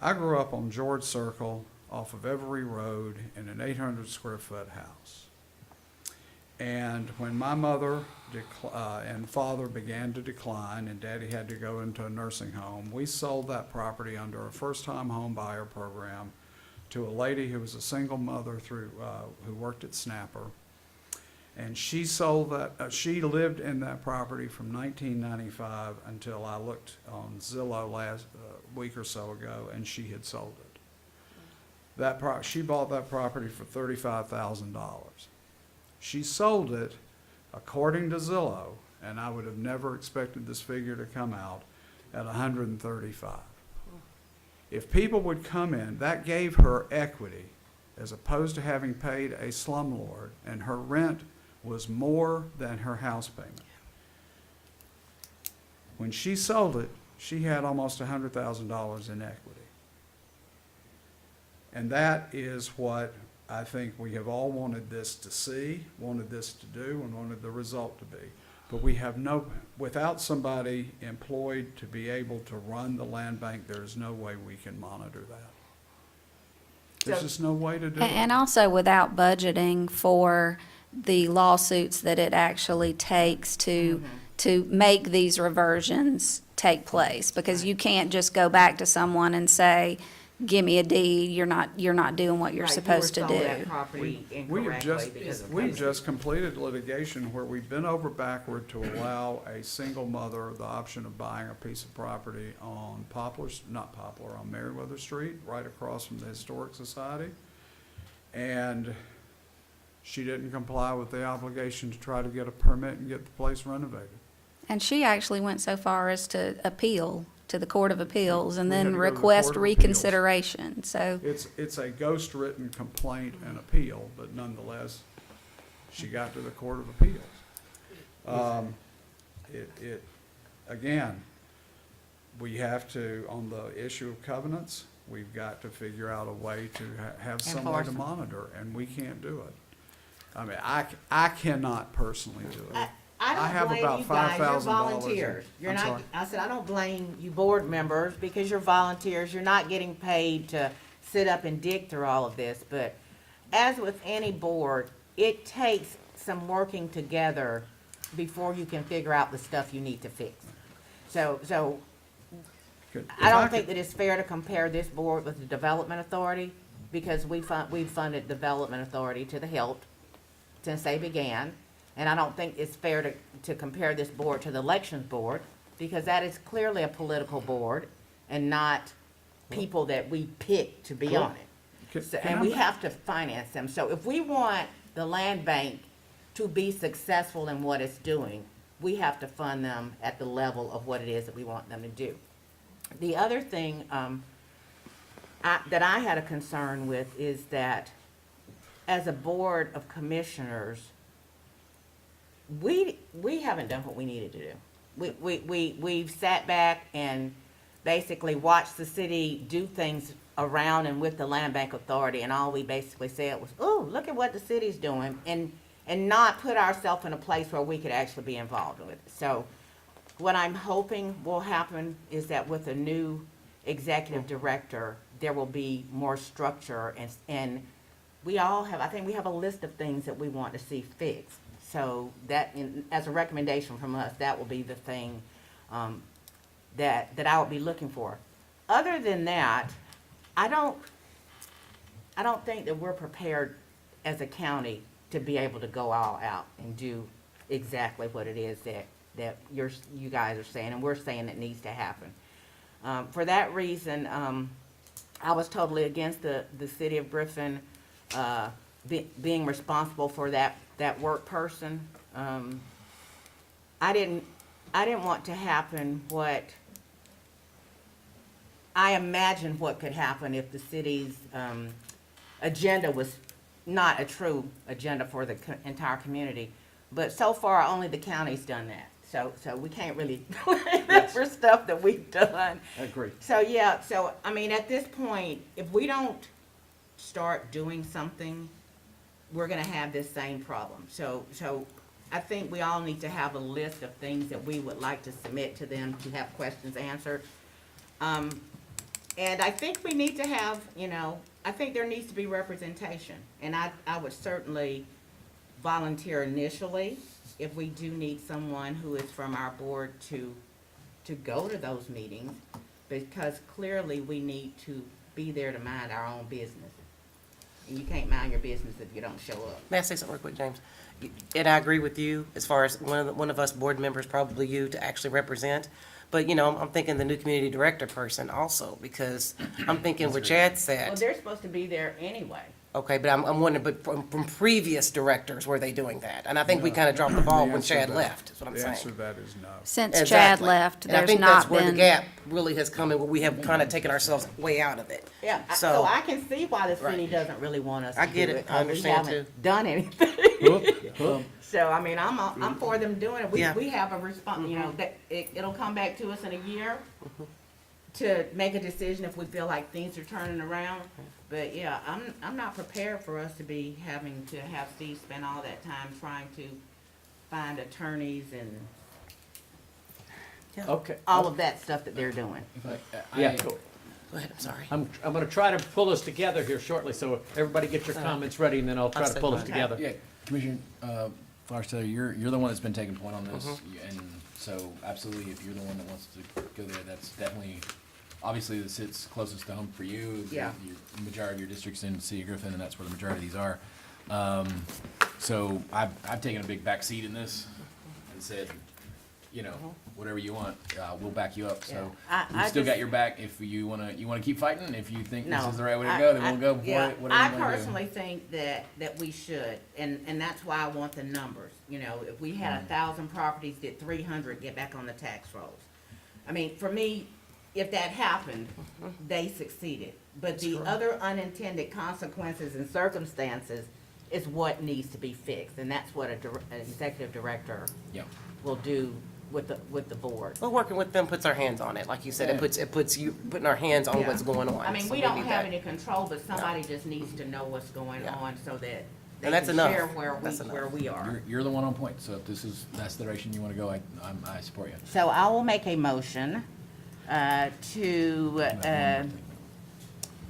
I grew up on George Circle off of Every Road in an 800 square foot house. And when my mother and father began to decline and Daddy had to go into a nursing home, we sold that property under a first-time home buyer program to a lady who was a single mother who worked at Snapper. And she sold that, she lived in that property from 1995 until I looked on Zillow last week or so ago, and she had sold it. She bought that property for $35,000. She sold it, according to Zillow, and I would have never expected this figure to come out, at $135,000. If people would come in, that gave her equity, as opposed to having paid a slumlord, and her rent was more than her house payment. When she sold it, she had almost $100,000 in equity. And that is what I think we have all wanted this to see, wanted this to do, and wanted the result to be. But we have without somebody employed to be able to run the land bank, there is no way we can monitor that. There's just no way to do it. And also without budgeting for the lawsuits that it actually takes to make these reversions take place. Because you can't just go back to someone and say, give me a deed, you're not doing what you're Right, supposed to you were sold do. that property We've incorrectly because of we've code. just completed litigation where we've been over backward to allow a single mother the option of buying a piece of property on on Meriwether Street, right across from the Historic Society. And she didn't comply with the obligation to try to get a permit and get the place renovated. And she actually went so far as to appeal to the Court of Appeals and We had then to go to the request Court of Appeals. reconsideration, so. It's a ghost-written complaint and appeal, but nonetheless, she got to the Court of Appeals. Again, we have to, on the issue of covenants, we've got to figure out a way to have some way Enforce to them. monitor, and we can't do it. I mean, I cannot personally do it. I have don't about blame you guys, you're $5,000 in- volunteers. You're I'm not, sorry? I said, I don't blame you board members because you're volunteers. You're not getting paid to sit up and dig through all of this. But as with any board, it takes some working together before you can figure out the stuff you need to fix. So Good. I If don't could- think that it's fair to compare this board with the Development Authority because we've funded Development Authority to the hilt since they began. And I don't think it's fair to compare this board to the Elections Board because that is clearly a political board and not people that we pick to be on it. And we have to finance them. So if we want the land bank to be successful in what it's doing, we have to fund them at the level of what it is that we want them to do. The other thing that I had a concern with is that as a board of commissioners, we haven't done what we needed to do. We've sat back and basically watched the city do things around and with the Land Bank Authority, and all we basically said was, "Oh, look at what the city's doing," and not put ourselves in a place where we could actually be involved with it. So what I'm hoping will happen is that with a new executive director, there will be more structure and I think we have a list of things that we want to see fixed. So that, as a recommendation from us, that will be the thing that I would be looking for. Other than that, I don't think that we're prepared as a county to be able to go all out and do exactly what it is that you guys are saying and we're saying that needs to happen. For that reason, I was totally against the city of Griffin being responsible for that work person. I didn't want to happen what I imagined what could happen if the city's agenda was not a true agenda for the entire community. But so far, only the county's done that. So we can't really blame them for stuff that we've done. I agree. So, yeah, I mean, at this point, if we don't start doing something, we're gonna have this same problem. So I think we all need to have a list of things that we would like to submit to them to have questions answered. And I think we need to have, I think there needs to be representation. And I would certainly volunteer initially if we do need someone who is from our board to go to those meetings, because clearly we need to be there to mind our own business. And you can't mind your business if you don't show up. May I say something real quick, James? And I agree with you as far as one of us board members, probably you, to actually represent. But, you know, I'm thinking the new community director person also, because I'm thinking what Chad Well, said. they're supposed to be there anyway. Okay, but I'm wondering, but from previous directors, were they doing that? And I think we kind of dropped the ball when answer Chad to that- left, is what I'm The answer saying. to that is no. Since Chad Exactly. left, And I there's think that's not where the been, gap really has come in, where we have kind of taken ourselves way out of it. Yeah, so So- I can see why the city Right. doesn't really want us to I do get it. it. I 'cause understand, We too. haven't done anything. Whoop. So, I mean, I'm for them doing it. Yeah. We have a response, you know, that it'll come back to us in a year to make a decision if we feel like things are turning around. But yeah, I'm not prepared for us to be having to have Steve spend all that time trying to find attorneys and Okay. all of that stuff that they're doing. Yeah. Go ahead, I'm sorry. I'm gonna try to pull us together here shortly, so everybody get your comments ready, and then I'll try to pull us together. Yeah, Commissioner Flowers-Taylor, you're the one that's been taking point on this, and so absolutely, if you're the one that wants to go there, that's definitely, obviously, this sits closest to home for you. Yeah. The majority of your district's in the city of Griffin, and that's where the majority of these are. So I've taken a big back seat in this and said, you know, whatever you want, we'll back you up. So Yeah. we've I still got just- your back. If you wanna keep fighting. If you think this No, is the right way to go, then we'll go for yeah, it. Whatever I you wanna do. personally think that we should, and that's why I want the numbers. You know, if we had 1,000 properties, did 300 get back on the tax rolls? I mean, for me, if that happened, they succeeded. But the other unintended consequences and circumstances is what needs to be fixed, and that's what an executive director Yeah. will do with the board. But working with them puts our hands on it, like you said, Yeah. it puts you, putting our hands on Yeah. what's going on. I mean, So we don't need have that. any control, but somebody just needs to know what's going Yeah. on so that they And that's can enough. share where That's enough. we are. You're the one on point. So if that's the direction you wanna go, I support you. So I will make a motion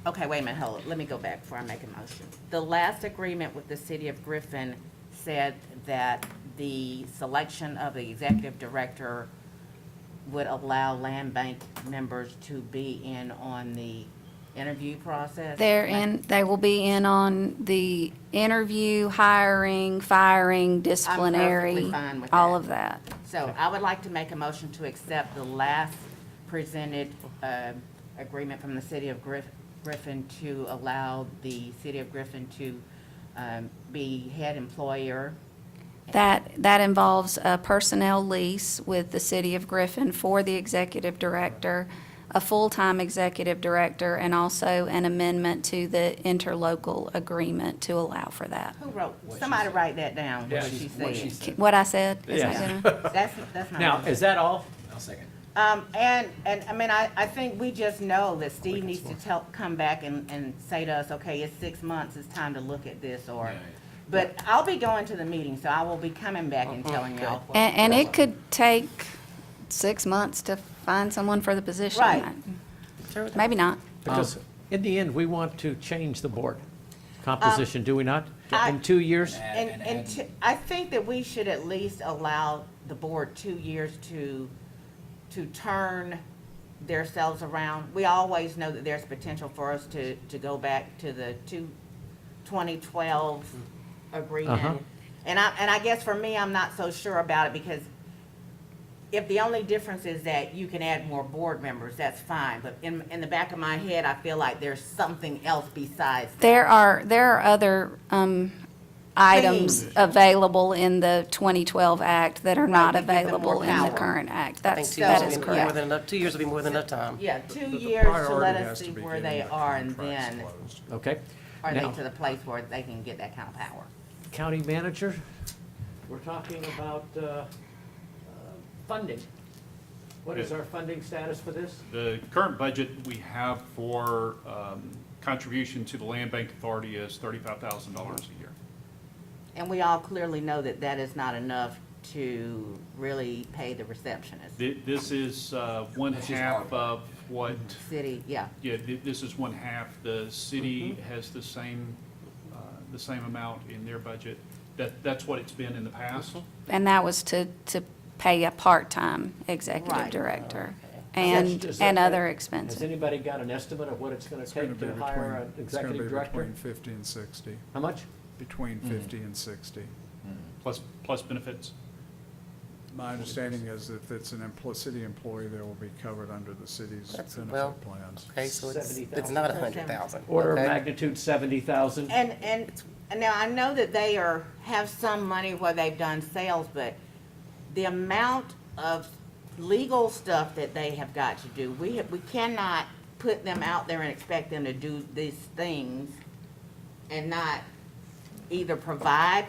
okay, wait a minute, hold it. Let me go back before I make a motion. The last agreement with the city of Griffin said that the selection of the executive director would allow land bank members to be in on the interview process. they will be in on the interview, hiring, firing, disciplinary, fine with all that. of that. So I would like to make a motion to accept the last presented agreement from the city of Griffin to allow the city of Griffin to be head employer. That involves a personnel lease with the city of Griffin for the executive director, a full-time executive director, and also an amendment to the interlocal agreement to allow for that. Who wrote, somebody write that down, Yeah, what she said. What I said? Is that Yeah. good? That's not. Now, is that all? I'll second. And I mean, I think we just know that Steve needs to come back and say to us, okay, it's 6 months, it's time to look at this, or, Yeah, yeah. but I'll be going to the meeting, so I will be coming back and telling y'all. And it could take 6 months to find someone for the position. Right. Maybe not. Because in the end, we want to change the board composition, do we not? I- In 2 years? I think that we should at least allow the board 2 years to turn themselves around. We always know that there's potential for us to go back to the 2012 agreement. And I guess for me, I'm not so sure about it, because if the only difference is that you can add more board members, that's fine. But in the back of my head, I feel like there's something else besides that. There are other items Things. available in the 2012 Act that are not Right, that give them more available in the power. current Act. I think That 2 years is will be more correct. than enough, 2 years will be more than enough time. Yeah, 2 The years to let priority us has to see be where getting they the are, and contracts then closed. Okay. are they Now, to the place where they can get that kind of power. county manager, we're talking about funding. What is our funding status for this? The current budget we have for contribution to the Land Bank Authority is $35,000 a year. And we all clearly know that that is not enough to really pay the receptionist. This is one That's just half our- of what, City, yeah. yeah, this is one half. The city has the same amount in their budget. That's what it's been in the past. And that was to pay a part-time executive Right. director Is that- and other Has expenses. anybody got an estimate of what it's gonna It's gonna take be to hire an it's gonna be executive director? between 50 and 60. How much? Between 50 and 60. Plus benefits. My understanding is if it's an city employee, they will be covered under the city's well, benefit plans. Okay, so it's 70,000. not 100,000. Order of okay? magnitude 70,000. And now I know that they have some money where they've done sales, but the amount of legal stuff that they have got to do, we cannot put them out there and expect them to do these things and not either provide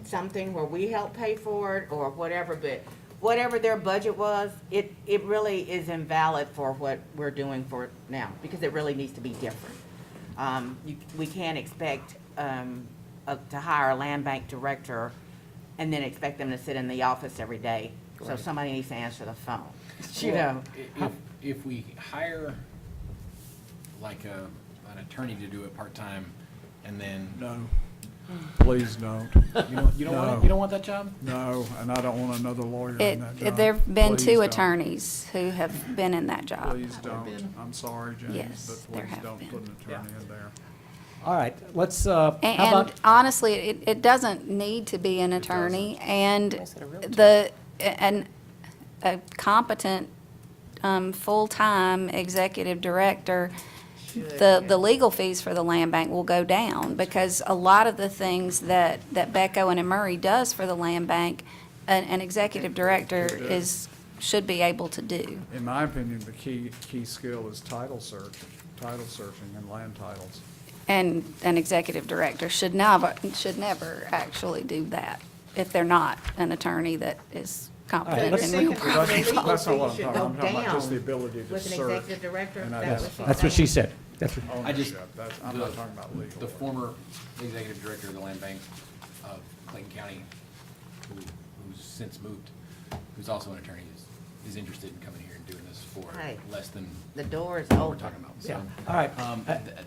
something where we help pay for it or whatever, but whatever their budget was, it really is invalid for what we're doing for it now, because it really needs to be different. We can't expect to hire a land bank director and then expect them to sit in the office every day. So somebody needs to answer the phone, you know? If we hire like an attorney to do it part-time and then. No, please don't. You don't No. want, you don't want that job? No, and I don't want another lawyer in that job. There've been Please 2 don't. attorneys who have been in that job. Please don't. I'm sorry, James, Yes, but there please have don't been. put an attorney in there. All right, let's, how And about, honestly, it doesn't need to be an attorney, and a competent, full-time executive director, the legal fees for the land bank will go down, because a lot of the things that Becko and Murray does for the land bank, an executive director should be able to do. In my opinion, the key skill is title searching and land titles. And an executive director should never actually do that if they're not an attorney that is competent let's in see. real Legal property fees law. That's not what I'm should talking go about. I'm talking about just the down ability to with an search. executive director. and That's identify. that's what she said. That's what, I'm not talking about legal. The former executive director of the land bank of Clayton County, who's since moved, who's also an attorney, is interested in coming here and doing this for Hey. less than The door is what we're open. talking about. yeah, So, all right.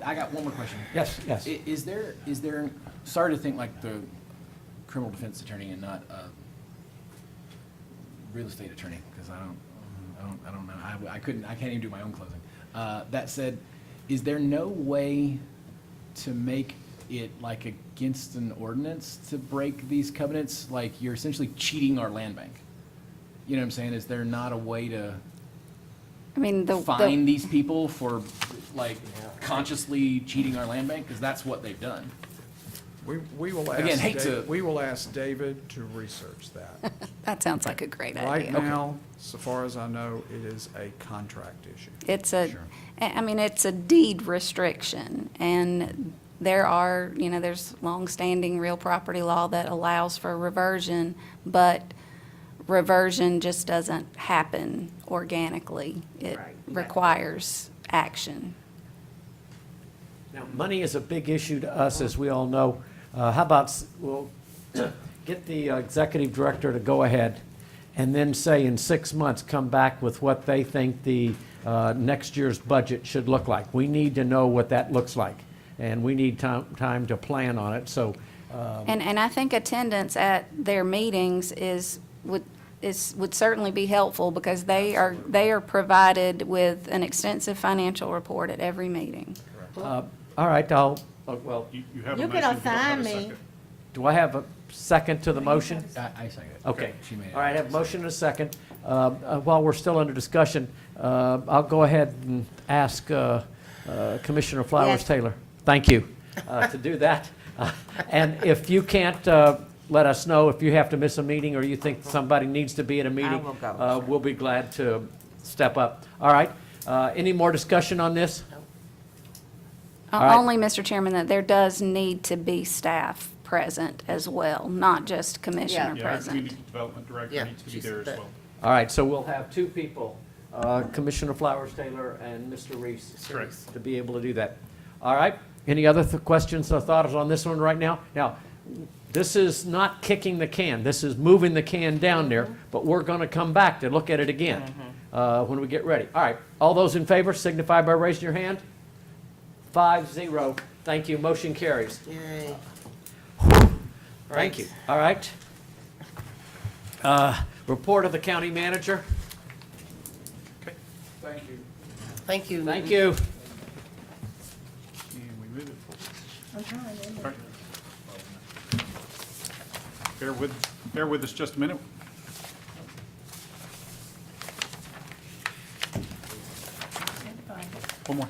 I got one more question. Yes, yes. Is there, sorry to think like the criminal defense attorney and not a real estate attorney, because I don't know. I can't even do my own closing. That said, is there no way to make it like against an ordinance to break these covenants? Like you're essentially cheating our land bank. You know what I'm saying? Is there not a way to I mean, fine these people for like consciously cheating our land bank? Because that's what they've done. We will Again, hate ask, to- we will ask David to research that. that sounds like a great Right idea. now, so far as I know, it is a contract issue. It's it's a deed restriction, and there's longstanding real property law that allows for reversion, but reversion just doesn't happen organically. It requires action. Now, money is a big issue to us, as we all know. How about, we'll get the executive director to go ahead and then say in 6 months, come back with what they think the next year's budget should look like. We need to know what that looks like, and we need time to plan on it, so. And I think attendance at their meetings would certainly be helpful, because they are provided with an extensive financial report at every meeting. All right, well, You have a You motion, can you don't have assign a me. second. do I have a second to the motion? I second it. Okay. She made it. All right, I have a motion and a second. While we're still under discussion, I'll go ahead and ask Commissioner Flowers Yes. Taylor, thank you, to do that. And if you can't, let us know if you have to miss a meeting or you think somebody needs to be at a meeting. will go. We'll be glad to step up. All right, any more discussion on this? All right. Only, Mr. Chairman, that there does need to be staff present as well, not just commissioner Yeah, our present. community development director needs to be there as well. All right, so we'll have 2 people, Commissioner Flowers Taylor and Mr. Reese. Correct. To be able to do that. All right, any other questions or thoughts on this one right now? Now, this is not kicking the can, this is moving the can down there, but we're gonna come back to look at it again when we get ready. All right, all those in favor signify by raising your hand. 5-0, thank you, motion carries. Yay. Thank you. All right. Report of the county manager. Thank you. Thank you. Thank you. And we move it forward. All right. Bear with us just a minute. One more.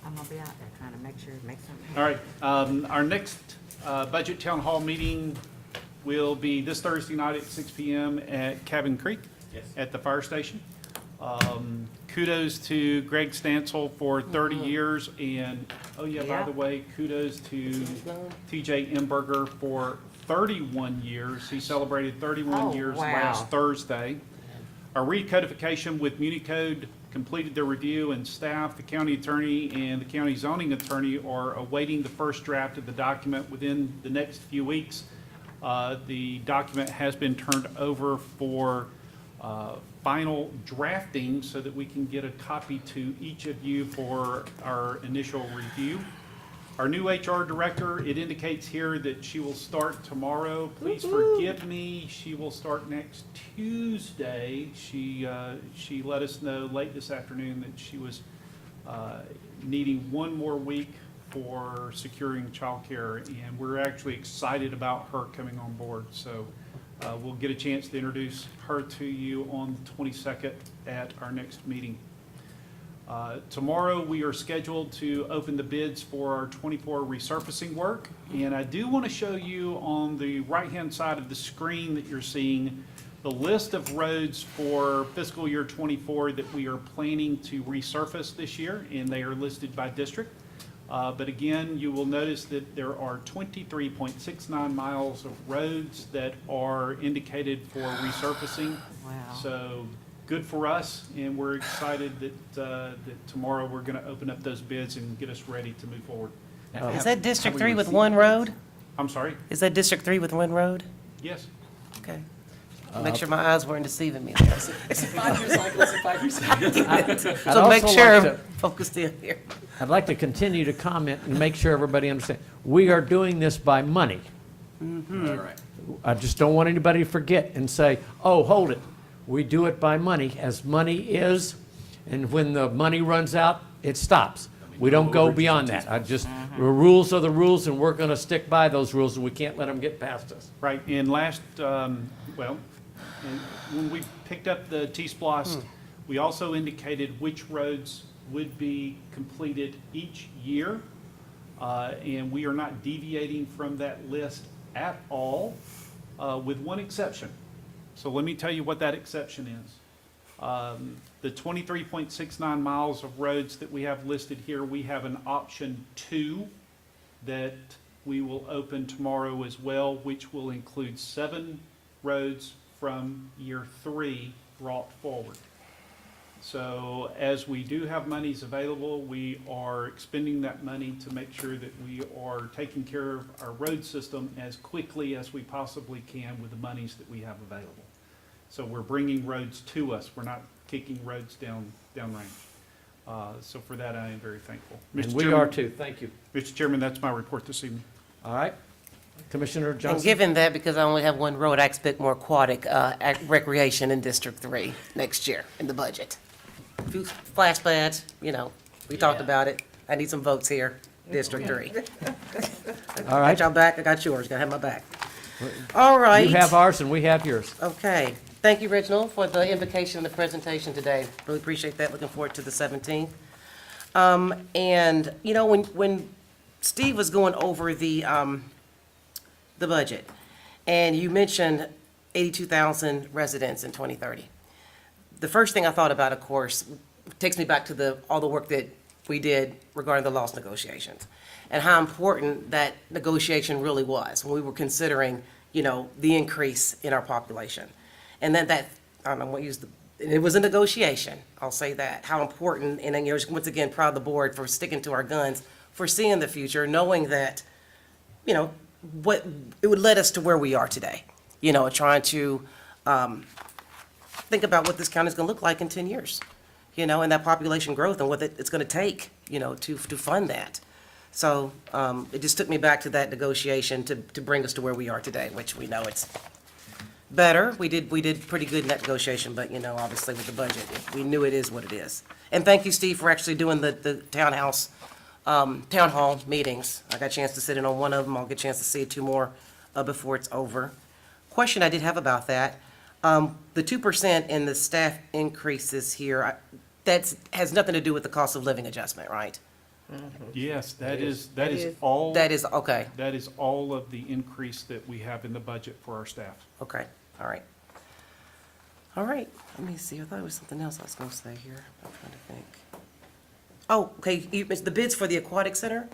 I'm gonna be out there trying to make sure, make something All happen. right, our next budget town hall meeting will be this Thursday night at 6 PM at Cabin Creek at the fire station. Kudos to Greg Stansel for 30 years, and, oh yeah, by Yeah. the way, kudos to TJ Emberger for 31 years. He celebrated 31 Oh, years wow. last Thursday. Our recodification with MuniCode completed their review, and staff, the county attorney, and the county zoning attorney are awaiting the first draft of the document within the next few weeks. The document has been turned over for final drafting so that we can get a copy to each of you for our initial review. Our new HR director, it indicates here that she will start tomorrow. Please forgive me, she will start next Tuesday. She let us know late this afternoon that she was needing one more week for securing childcare, and we're actually excited about her coming on board. So we'll get a chance to introduce her to you on the 22nd at our next meeting. Tomorrow, we are scheduled to open the bids for our 24 resurfacing work. And I do want to show you on the right-hand side of the screen that you're seeing the list of roads for fiscal year 24 that we are planning to resurface this year, and they are listed by district. But again, you will notice that there are 23.69 miles of roads that are indicated for resurfacing. Wow. So good for us, and we're excited that tomorrow we're going to open up those bids and get us ready to move forward. Is that District 3 with one road? I'm sorry? Is that District 3 with one road? Yes. Okay. Make sure my eyes weren't deceiving me. It's a 5-year cycle, it's a 5-year cycle. So make sure I'm focused in here. I'd like to continue to comment and make sure everybody understands. We are doing this by money. All right. I just don't want anybody to forget and say, oh, hold it. We do it by money, as money is, and when the money runs out, it stops. We don't go beyond that. The rules are the rules, and we're gonna stick by those rules, and we can't let them get past us. Right, and last, and when we picked up the T-Splost, we also indicated which roads would be completed each year, and we are not deviating from that list at all, with one exception. So let me tell you what that exception is. The 23.69 miles of roads that we have listed here, we have an option 2 that we will open tomorrow as well, which will include 7 roads from year 3 brought forward. So as we do have monies available, we are expending that money to make sure that we are taking care of our road system as quickly as we possibly can with the monies that we have available. So we're bringing roads to us. We're not kicking roads downrange. So for that, I am very thankful. And Mr. we Chairman- are too. Thank you. Mr. Chairman, that's my report this evening. All right. Commissioner Johnson? And given that, because I only have one road, I expect more aquatic recreation in District 3 next year in the budget. A few splash pads, we talked about it. I need some votes here, District 3. All right. Got y'all back, I got yours, gotta have my back. All right. You have ours and we have yours. Okay. Thank you, Reginald, for the invocation and the presentation today. Really appreciate that. Looking forward to the 17th. And, when Steve was going over the budget, and you mentioned 82,000 residents in 2030. The first thing I thought about, of course, takes me back to all the work that we did regarding the loss negotiations, and how important that negotiation really was when we were considering, the increase in our population. And I don't know what it was a negotiation, I'll say that, how important, and then, once again, proud of the board for sticking to our guns, for seeing the future, knowing that, what it would lead us to where we are today, trying to think about what this county is going to look like in 10 years, and that population growth and what it's going to take, to fund that. So it just took me back to that negotiation to bring us to where we are today, which we know it's better. We did pretty good in that negotiation, but, obviously with the budget, we knew it is what it is. And thank you, Steve, for actually doing the town hall meetings. I got a chance to sit in on one of them. I'll get a chance to see 2 more before it's over. Question I did have about that, the 2% in the staff increases here, has nothing to do with the cost of living adjustment, right? Yes, that is is. all. That is, okay, That is all of the increase that we have in the budget for our staff. okay, all right. All right, let me see, I thought it was something else I was gonna say here, I'm trying to think. Oh, okay, you mentioned the bids for the aquatic center?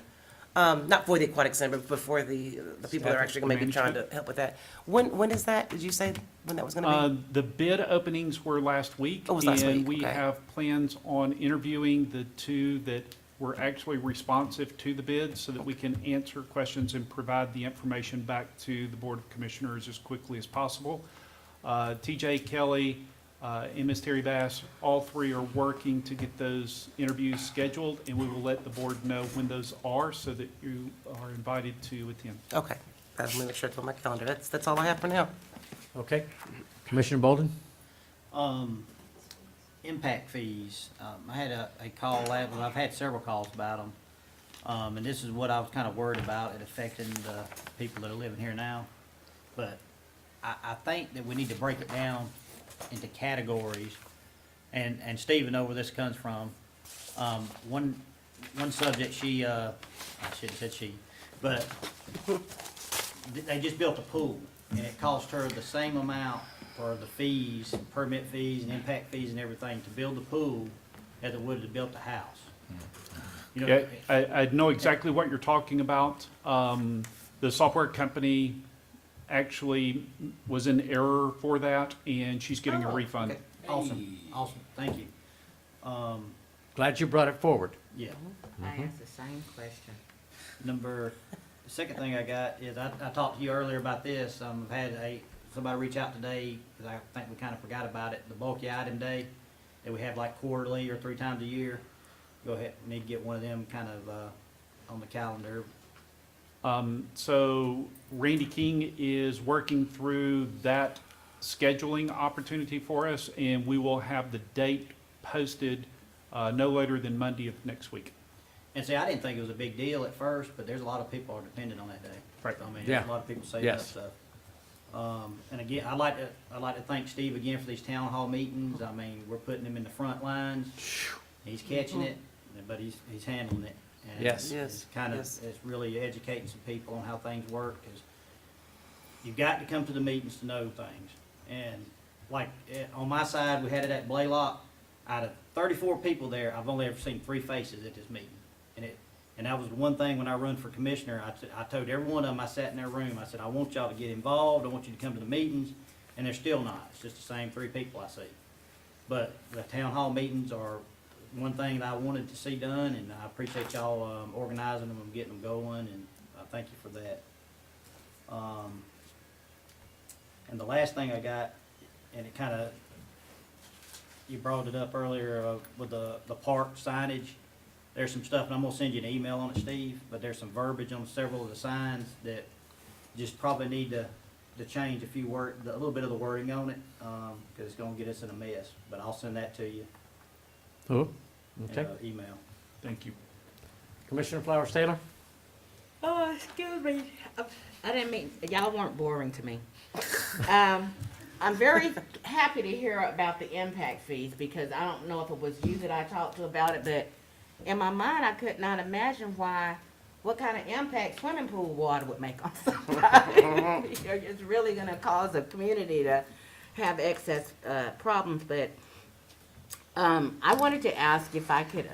Not for the aquatic center, but for the people that are actually gonna maybe trying to help with that. When is that, did you say when that was gonna be? The bid openings were last week. Oh, it was last week, And we okay. have plans on interviewing the two that were actually responsive to the bid so that we can answer questions and provide the information back to the Board of Commissioners as quickly as possible. TJ Kelly, Ms. Terry Bass, all three are working to get those interviews scheduled, and we will let the board know when those are so that you are invited to attend. Okay, let me make sure it's on my calendar, that's all I have for now. Okay. Commissioner Bolden? Impact fees, I had a call, well, I've had several calls about them. And this is what I was kind of worried about, it affecting the people that are living here now. But I think that we need to break it down into categories. And Steve will know where this comes from. One subject she, I shouldn't have said she, but they just built a pool and it cost her the same amount for the fees, permit fees and impact fees and everything to build the pool as it would to build the house. You know, Yeah, I know exactly what you're talking about. The software company actually was in error for that, and she's getting a refund. okay. Awesome, thank you. Glad you brought it forward. Yeah. I asked the same question. The second thing I got is, I talked to you earlier about this, I've had somebody reach out today, because I think we kind of forgot about it, the bulky item day that we have like quarterly or 3 times a year. Go ahead, we need to get one of them kind of on the calendar. So Randy King is working through that scheduling opportunity for us, and we will have the date posted no later than Monday of next week. And see, I didn't think it was a big deal at first, but there's a lot of people are dependent on that day. Right. I mean, Yeah. there's a lot of people say that Yes. stuff. And again, I'd like to thank Steve again for these town hall meetings. I mean, we're putting him in the front lines. He's catching it, but he's handling it. And Yes. It's kind of, it's really educating some people on how things work, because you've got to come to the meetings to know things. And like, on my side, we had it at Blaylock. Out of 34 people there, I've only ever seen 3 faces at this meeting. And that was one thing when I run for commissioner, I told every one of them, I sat in their room, I said, I want y'all to get involved, I want you to come to the meetings, and they're still not. It's just the same 3 people I see. But the town hall meetings are one thing that I wanted to see done, and I appreciate y'all organizing them and getting them going, and I thank you for that. And the last thing I got, and it kind of, you brought it up earlier with the park signage. There's some stuff, and I'm gonna send you an email on it, Steve, but there's some verbiage on several of the signs that just probably need to change a little bit of the wording on it, because it's gonna get us in a mess. But I'll send that to you Oh, in okay. an email. Thank you. Commissioner Flowers Taylor? Oh, excuse me. I didn't mean, y'all weren't boring to me. I'm very happy to hear about the impact fees, because I don't know if it was you that I talked to about it, but in my mind, I could not imagine what kind of impact swimming pool water would make on somebody. It's really gonna cause a community to have excess problems, but I wanted to ask if I could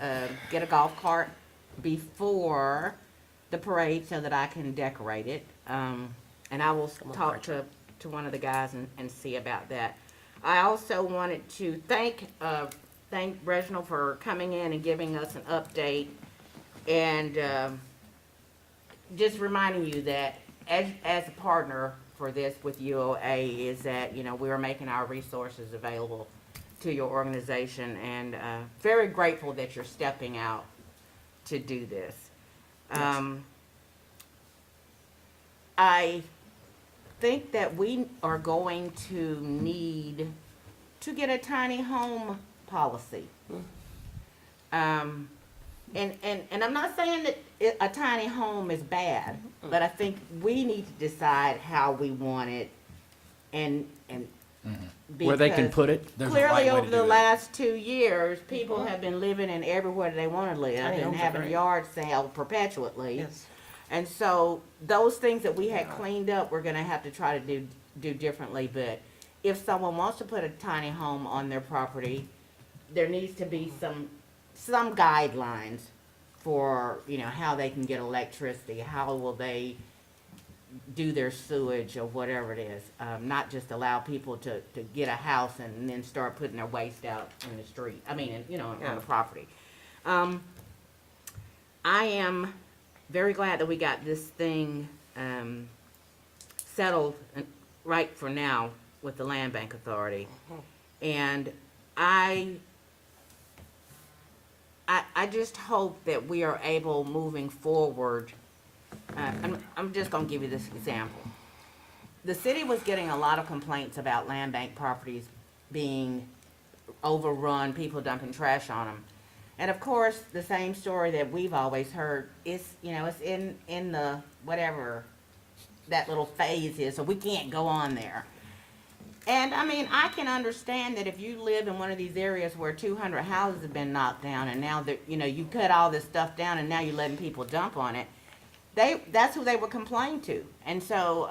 get a golf cart before the parade so that I can decorate it. And I will talk to one of the guys and see about that. I also wanted to thank Reginald for coming in and giving us an update, and just reminding you that as a partner for this with UOA is that, we are making our resources available to your organization, and very grateful that you're stepping out to do this. I think that we are going to need to get a tiny home policy. And I'm not saying that a tiny home is bad, but I think we need to decide how we want it, and Where they can because put it? There's a clearly right way over to the do it. last 2 years, people have been living in everywhere they want to live Tiny and homes are having great. yard sale perpetually. Yes. And so those things that we had cleaned up, we're gonna have to try to do differently. But if someone wants to put a tiny home on their property, there needs to be some guidelines for, how they can get electricity, how will they do their sewage or whatever it is. Not just allow people to get a house and then start putting their waste out in the street, on the property. I am very glad that we got this thing settled right for now with the Land Bank Authority. And I just hope that we are able, moving forward, I'm just gonna give you this example. The city was getting a lot of complaints about land bank properties being overrun, people dumping trash on them. And of course, the same story that we've always heard is, it's in the, whatever that little phase is, so we can't go on there. And I can understand that if you live in one of these areas where 200 houses have been knocked down and now that, you cut all this stuff down and now you're letting people dump on it, that's who they were complaining to. And so,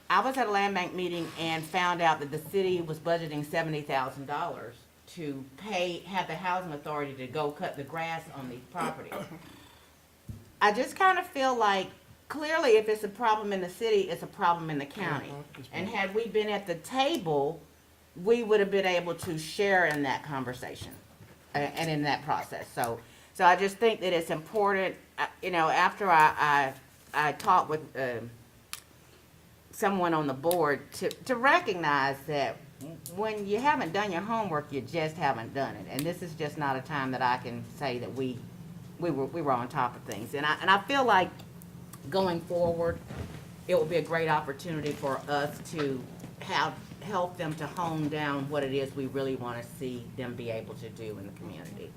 I was at a land bank meeting and found out that the city was budgeting $70,000 to have the housing authority to go cut the grass on these properties. I just kind of feel like, clearly, if it's a problem in the city, it's a problem in the county. And had we been at the table, we would have been able to share in that conversation and in that process. So I just think that it's important, after I talked with someone on the board to recognize that when you haven't done your homework, you just haven't done it. And this is just not a time that I can say that we were on top of things. And I feel like going forward, it will be a great opportunity for us to help them to hone down what it is we really want to see them be able to do in the community.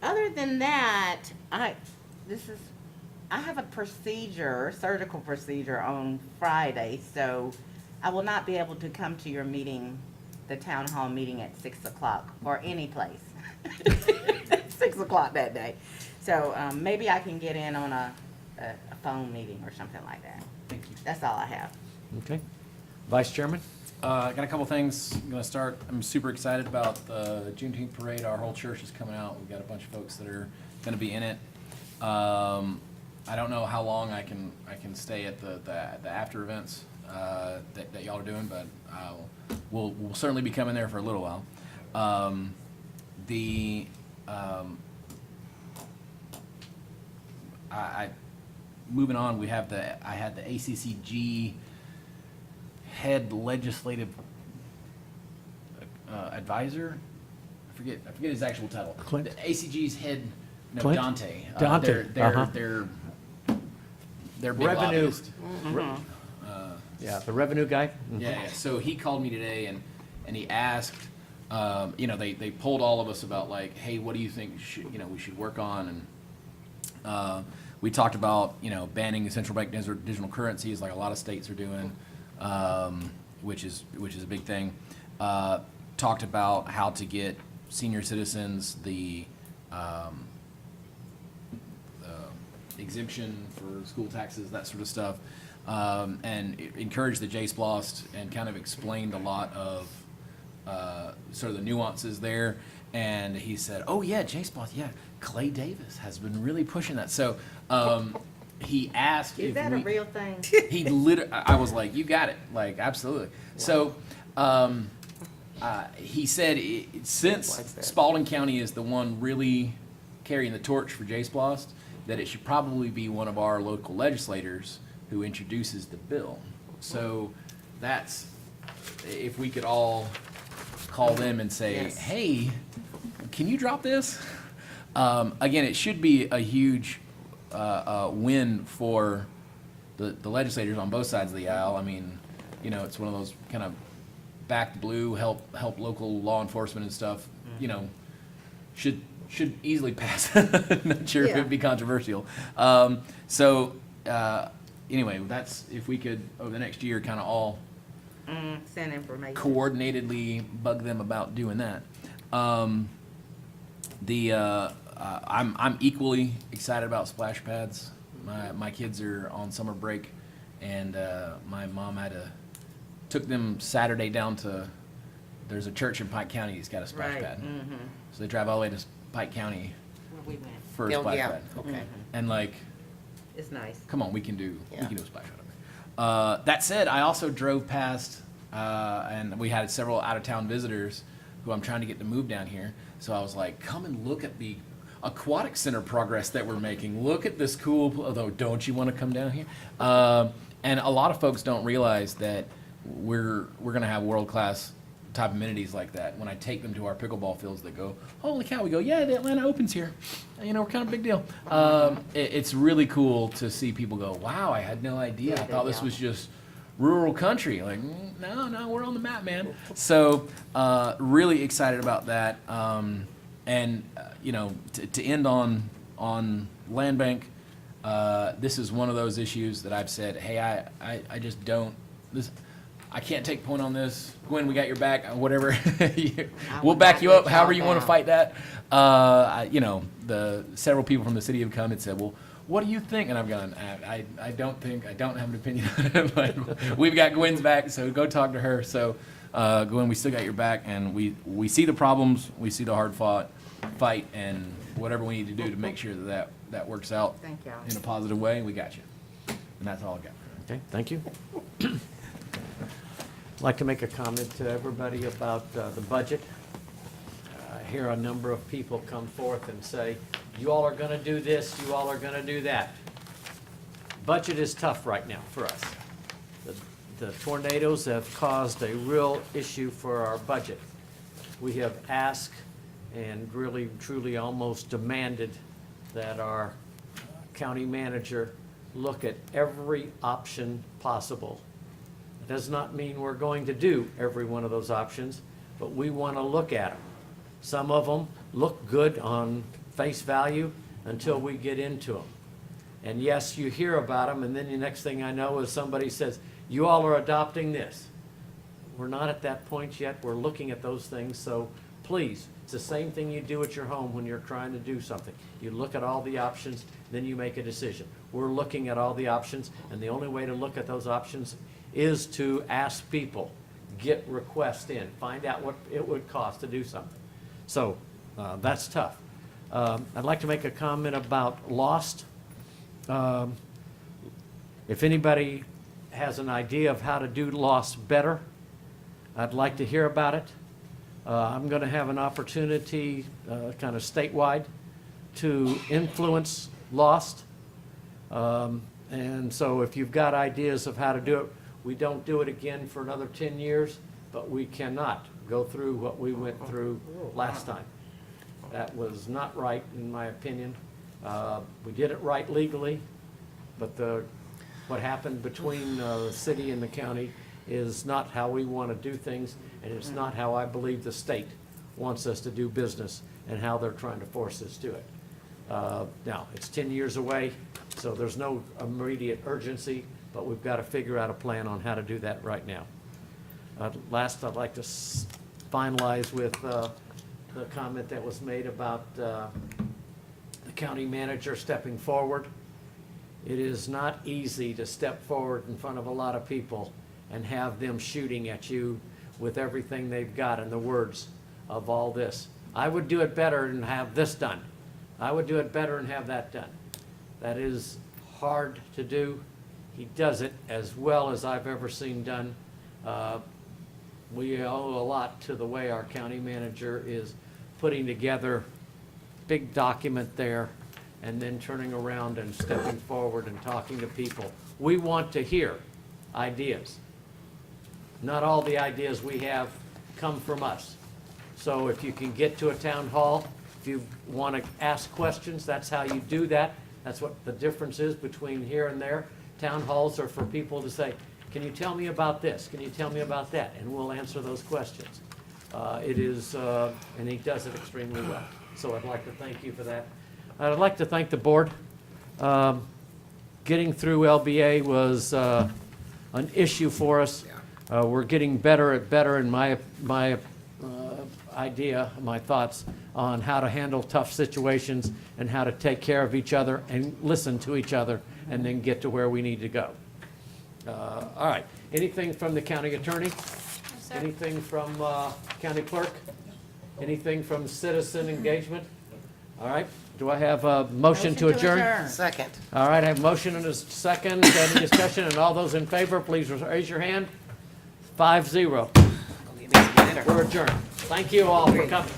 Other than that, I have a surgical procedure on Friday, so I will not be able to come to your meeting, the town hall meeting at 6 o'clock, or any place. 6 o'clock that day. So maybe I can get in on a phone meeting or something like that. Thank you. That's all I have. Okay. Vice Chairman? I got a couple things. I'm super excited about the Juneteenth parade. Our whole church is coming out. We've got a bunch of folks that are gonna be in it. I don't know how long I can stay at the after events that y'all are doing, but we'll certainly be coming there for a little while. Moving on, I had the ACCG head legislative advisor. I forget his actual title. Clint? The ACG's head, no, Clint? Dante. Dante, They're big Revenue. lobbyist. Yeah, the revenue guy? Yeah. So he called me today and he asked, they polled all of us about like, hey, what do you think we should work on? And we talked about, banning central bank digital currencies like a lot of states are doing, which is a big thing. Talked about how to get senior citizens the exemption for school taxes, that sort of stuff, and encouraged the J-Splost and kind of explained a lot of sort of the nuances there. And he said, oh yeah, J-Splost, yeah, Clay Davis has been really pushing that. So he asked Is if that a real thing? he I was like, you got it, like absolutely. Wow. So he said since Spalding County is the one really carrying the torch for J-Splost, that it should probably be one of our local legislators who introduces the bill. So that's, if we could all call them and say, Yes. hey, can you drop this? Again, it should be a huge win for the legislators on both sides of the aisle. I mean, it's one of those kind of back blue, help local law enforcement and stuff, should easily pass. Not sure if it would be controversial. So anyway, that's, if we could, over the next year, kind of all Send information. coordinatedly bug them about doing that. I'm equally excited about splash pads. My kids are on summer break, and my mom took them Saturday down to, there's a church in Pike County that's got a splash pad. So they drive all the way to Pike County We went. for a splash yeah, pad. okay. And like, It's nice. come on, we can do a splash pad. That said, I also drove past, and we had several out-of-town visitors who I'm trying to get to move down here. So I was like, come and look at the aquatic center progress that we're making. Look at this cool, although don't you want to come down here? And a lot of folks don't realize that we're going to have world-class type amenities like that. When I take them to our pickleball fields, they go, holy cow, we go, yeah, the Atlanta Open's here. You know, we're kind of a big deal. It's really cool to see people go, wow, I had no idea. I thought this was just rural country. Like, no, we're on the map, man. So really excited about that. You know, to end on land bank, this is one of those issues that I've said, hey, I just don't, I can't take point on this. Gwen, we got your back, whatever. We'll back you up however you want to fight that. You know, the several people from the city have come and said, well, what do you think? And I've gone, I don't have an opinion on it, but we've got Gwen's back, so go talk to her. So Gwen, we still got your back, and we see the problems, we see the hard fight, and whatever we need to do to make sure that works out Thank y'all. in a positive way, we got you. And that's all I got. Okay, thank you. I'd like to make a comment to everybody about the budget. I hear a number of people come forth and say, you all are going to do this, you all are going to do that. Budget is tough right now for us. The tornadoes have caused a real issue for our budget. We have asked and really, truly almost demanded that our county manager look at every option possible. It does not mean we're going to do every one of those options, but we want to look at them. Some of them look good on face value until we get into them. And yes, you hear about them, and then the next thing I know is somebody says, you all are adopting this. We're not at that point yet. We're looking at those things, so please, it's the same thing you do at your home when you're trying to do something. You look at all the options, then you make a decision. We're looking at all the options, and the only way to look at those options is to ask people, get requests in, find out what it would cost to do something. So that's tough. I'd like to make a comment about lost. If anybody has an idea of how to do lost better, I'd like to hear about it. I'm going to have an opportunity, kind of statewide, to influence lost. And so if you've got ideas of how to do it, we don't do it again for another 10 years, but we cannot go through what we went through last time. That was not right, in my opinion. We did it right legally, but what happened between the city and the county is not how we want to do things, and it's not how I believe the state wants us to do business and how they're trying to force us to it. Now, it's 10 years away, so there's no immediate urgency, but we've got to figure out a plan on how to do that right now. Last, I'd like to finalize with the comment that was made about the county manager stepping forward. It is not easy to step forward in front of a lot of people and have them shooting at you with everything they've got and the words of all this. I would do it better and have this done. I would do it better and have that done. That is hard to do. He does it as well as I've ever seen done. We owe a lot to the way our county manager is putting together big document there and then turning around and stepping forward and talking to people. We want to hear ideas. Not all the ideas we have come from us. So if you can get to a town hall, if you want to ask questions, that's how you do that. That's what the difference is between here and there. Town halls are for people to say, can you tell me about this? Can you tell me about that? And we'll answer those questions. It is, and he does it extremely well. So I'd like to thank you for that. I'd like to thank the board. getting through LBA was an issue for us. We're getting better in my idea, my thoughts on how to handle tough situations and how to take care of each other and listen to each other and then get to where we need to go. All right, anything from the county attorney? Anything from county clerk? Anything from citizen engagement? All right, do I have a motion to adjourn? Second. All right, I have motion and a second. Any discussion? And all those in favor, please raise your hand. 5-0. We're adjourned. Thank you all for coming.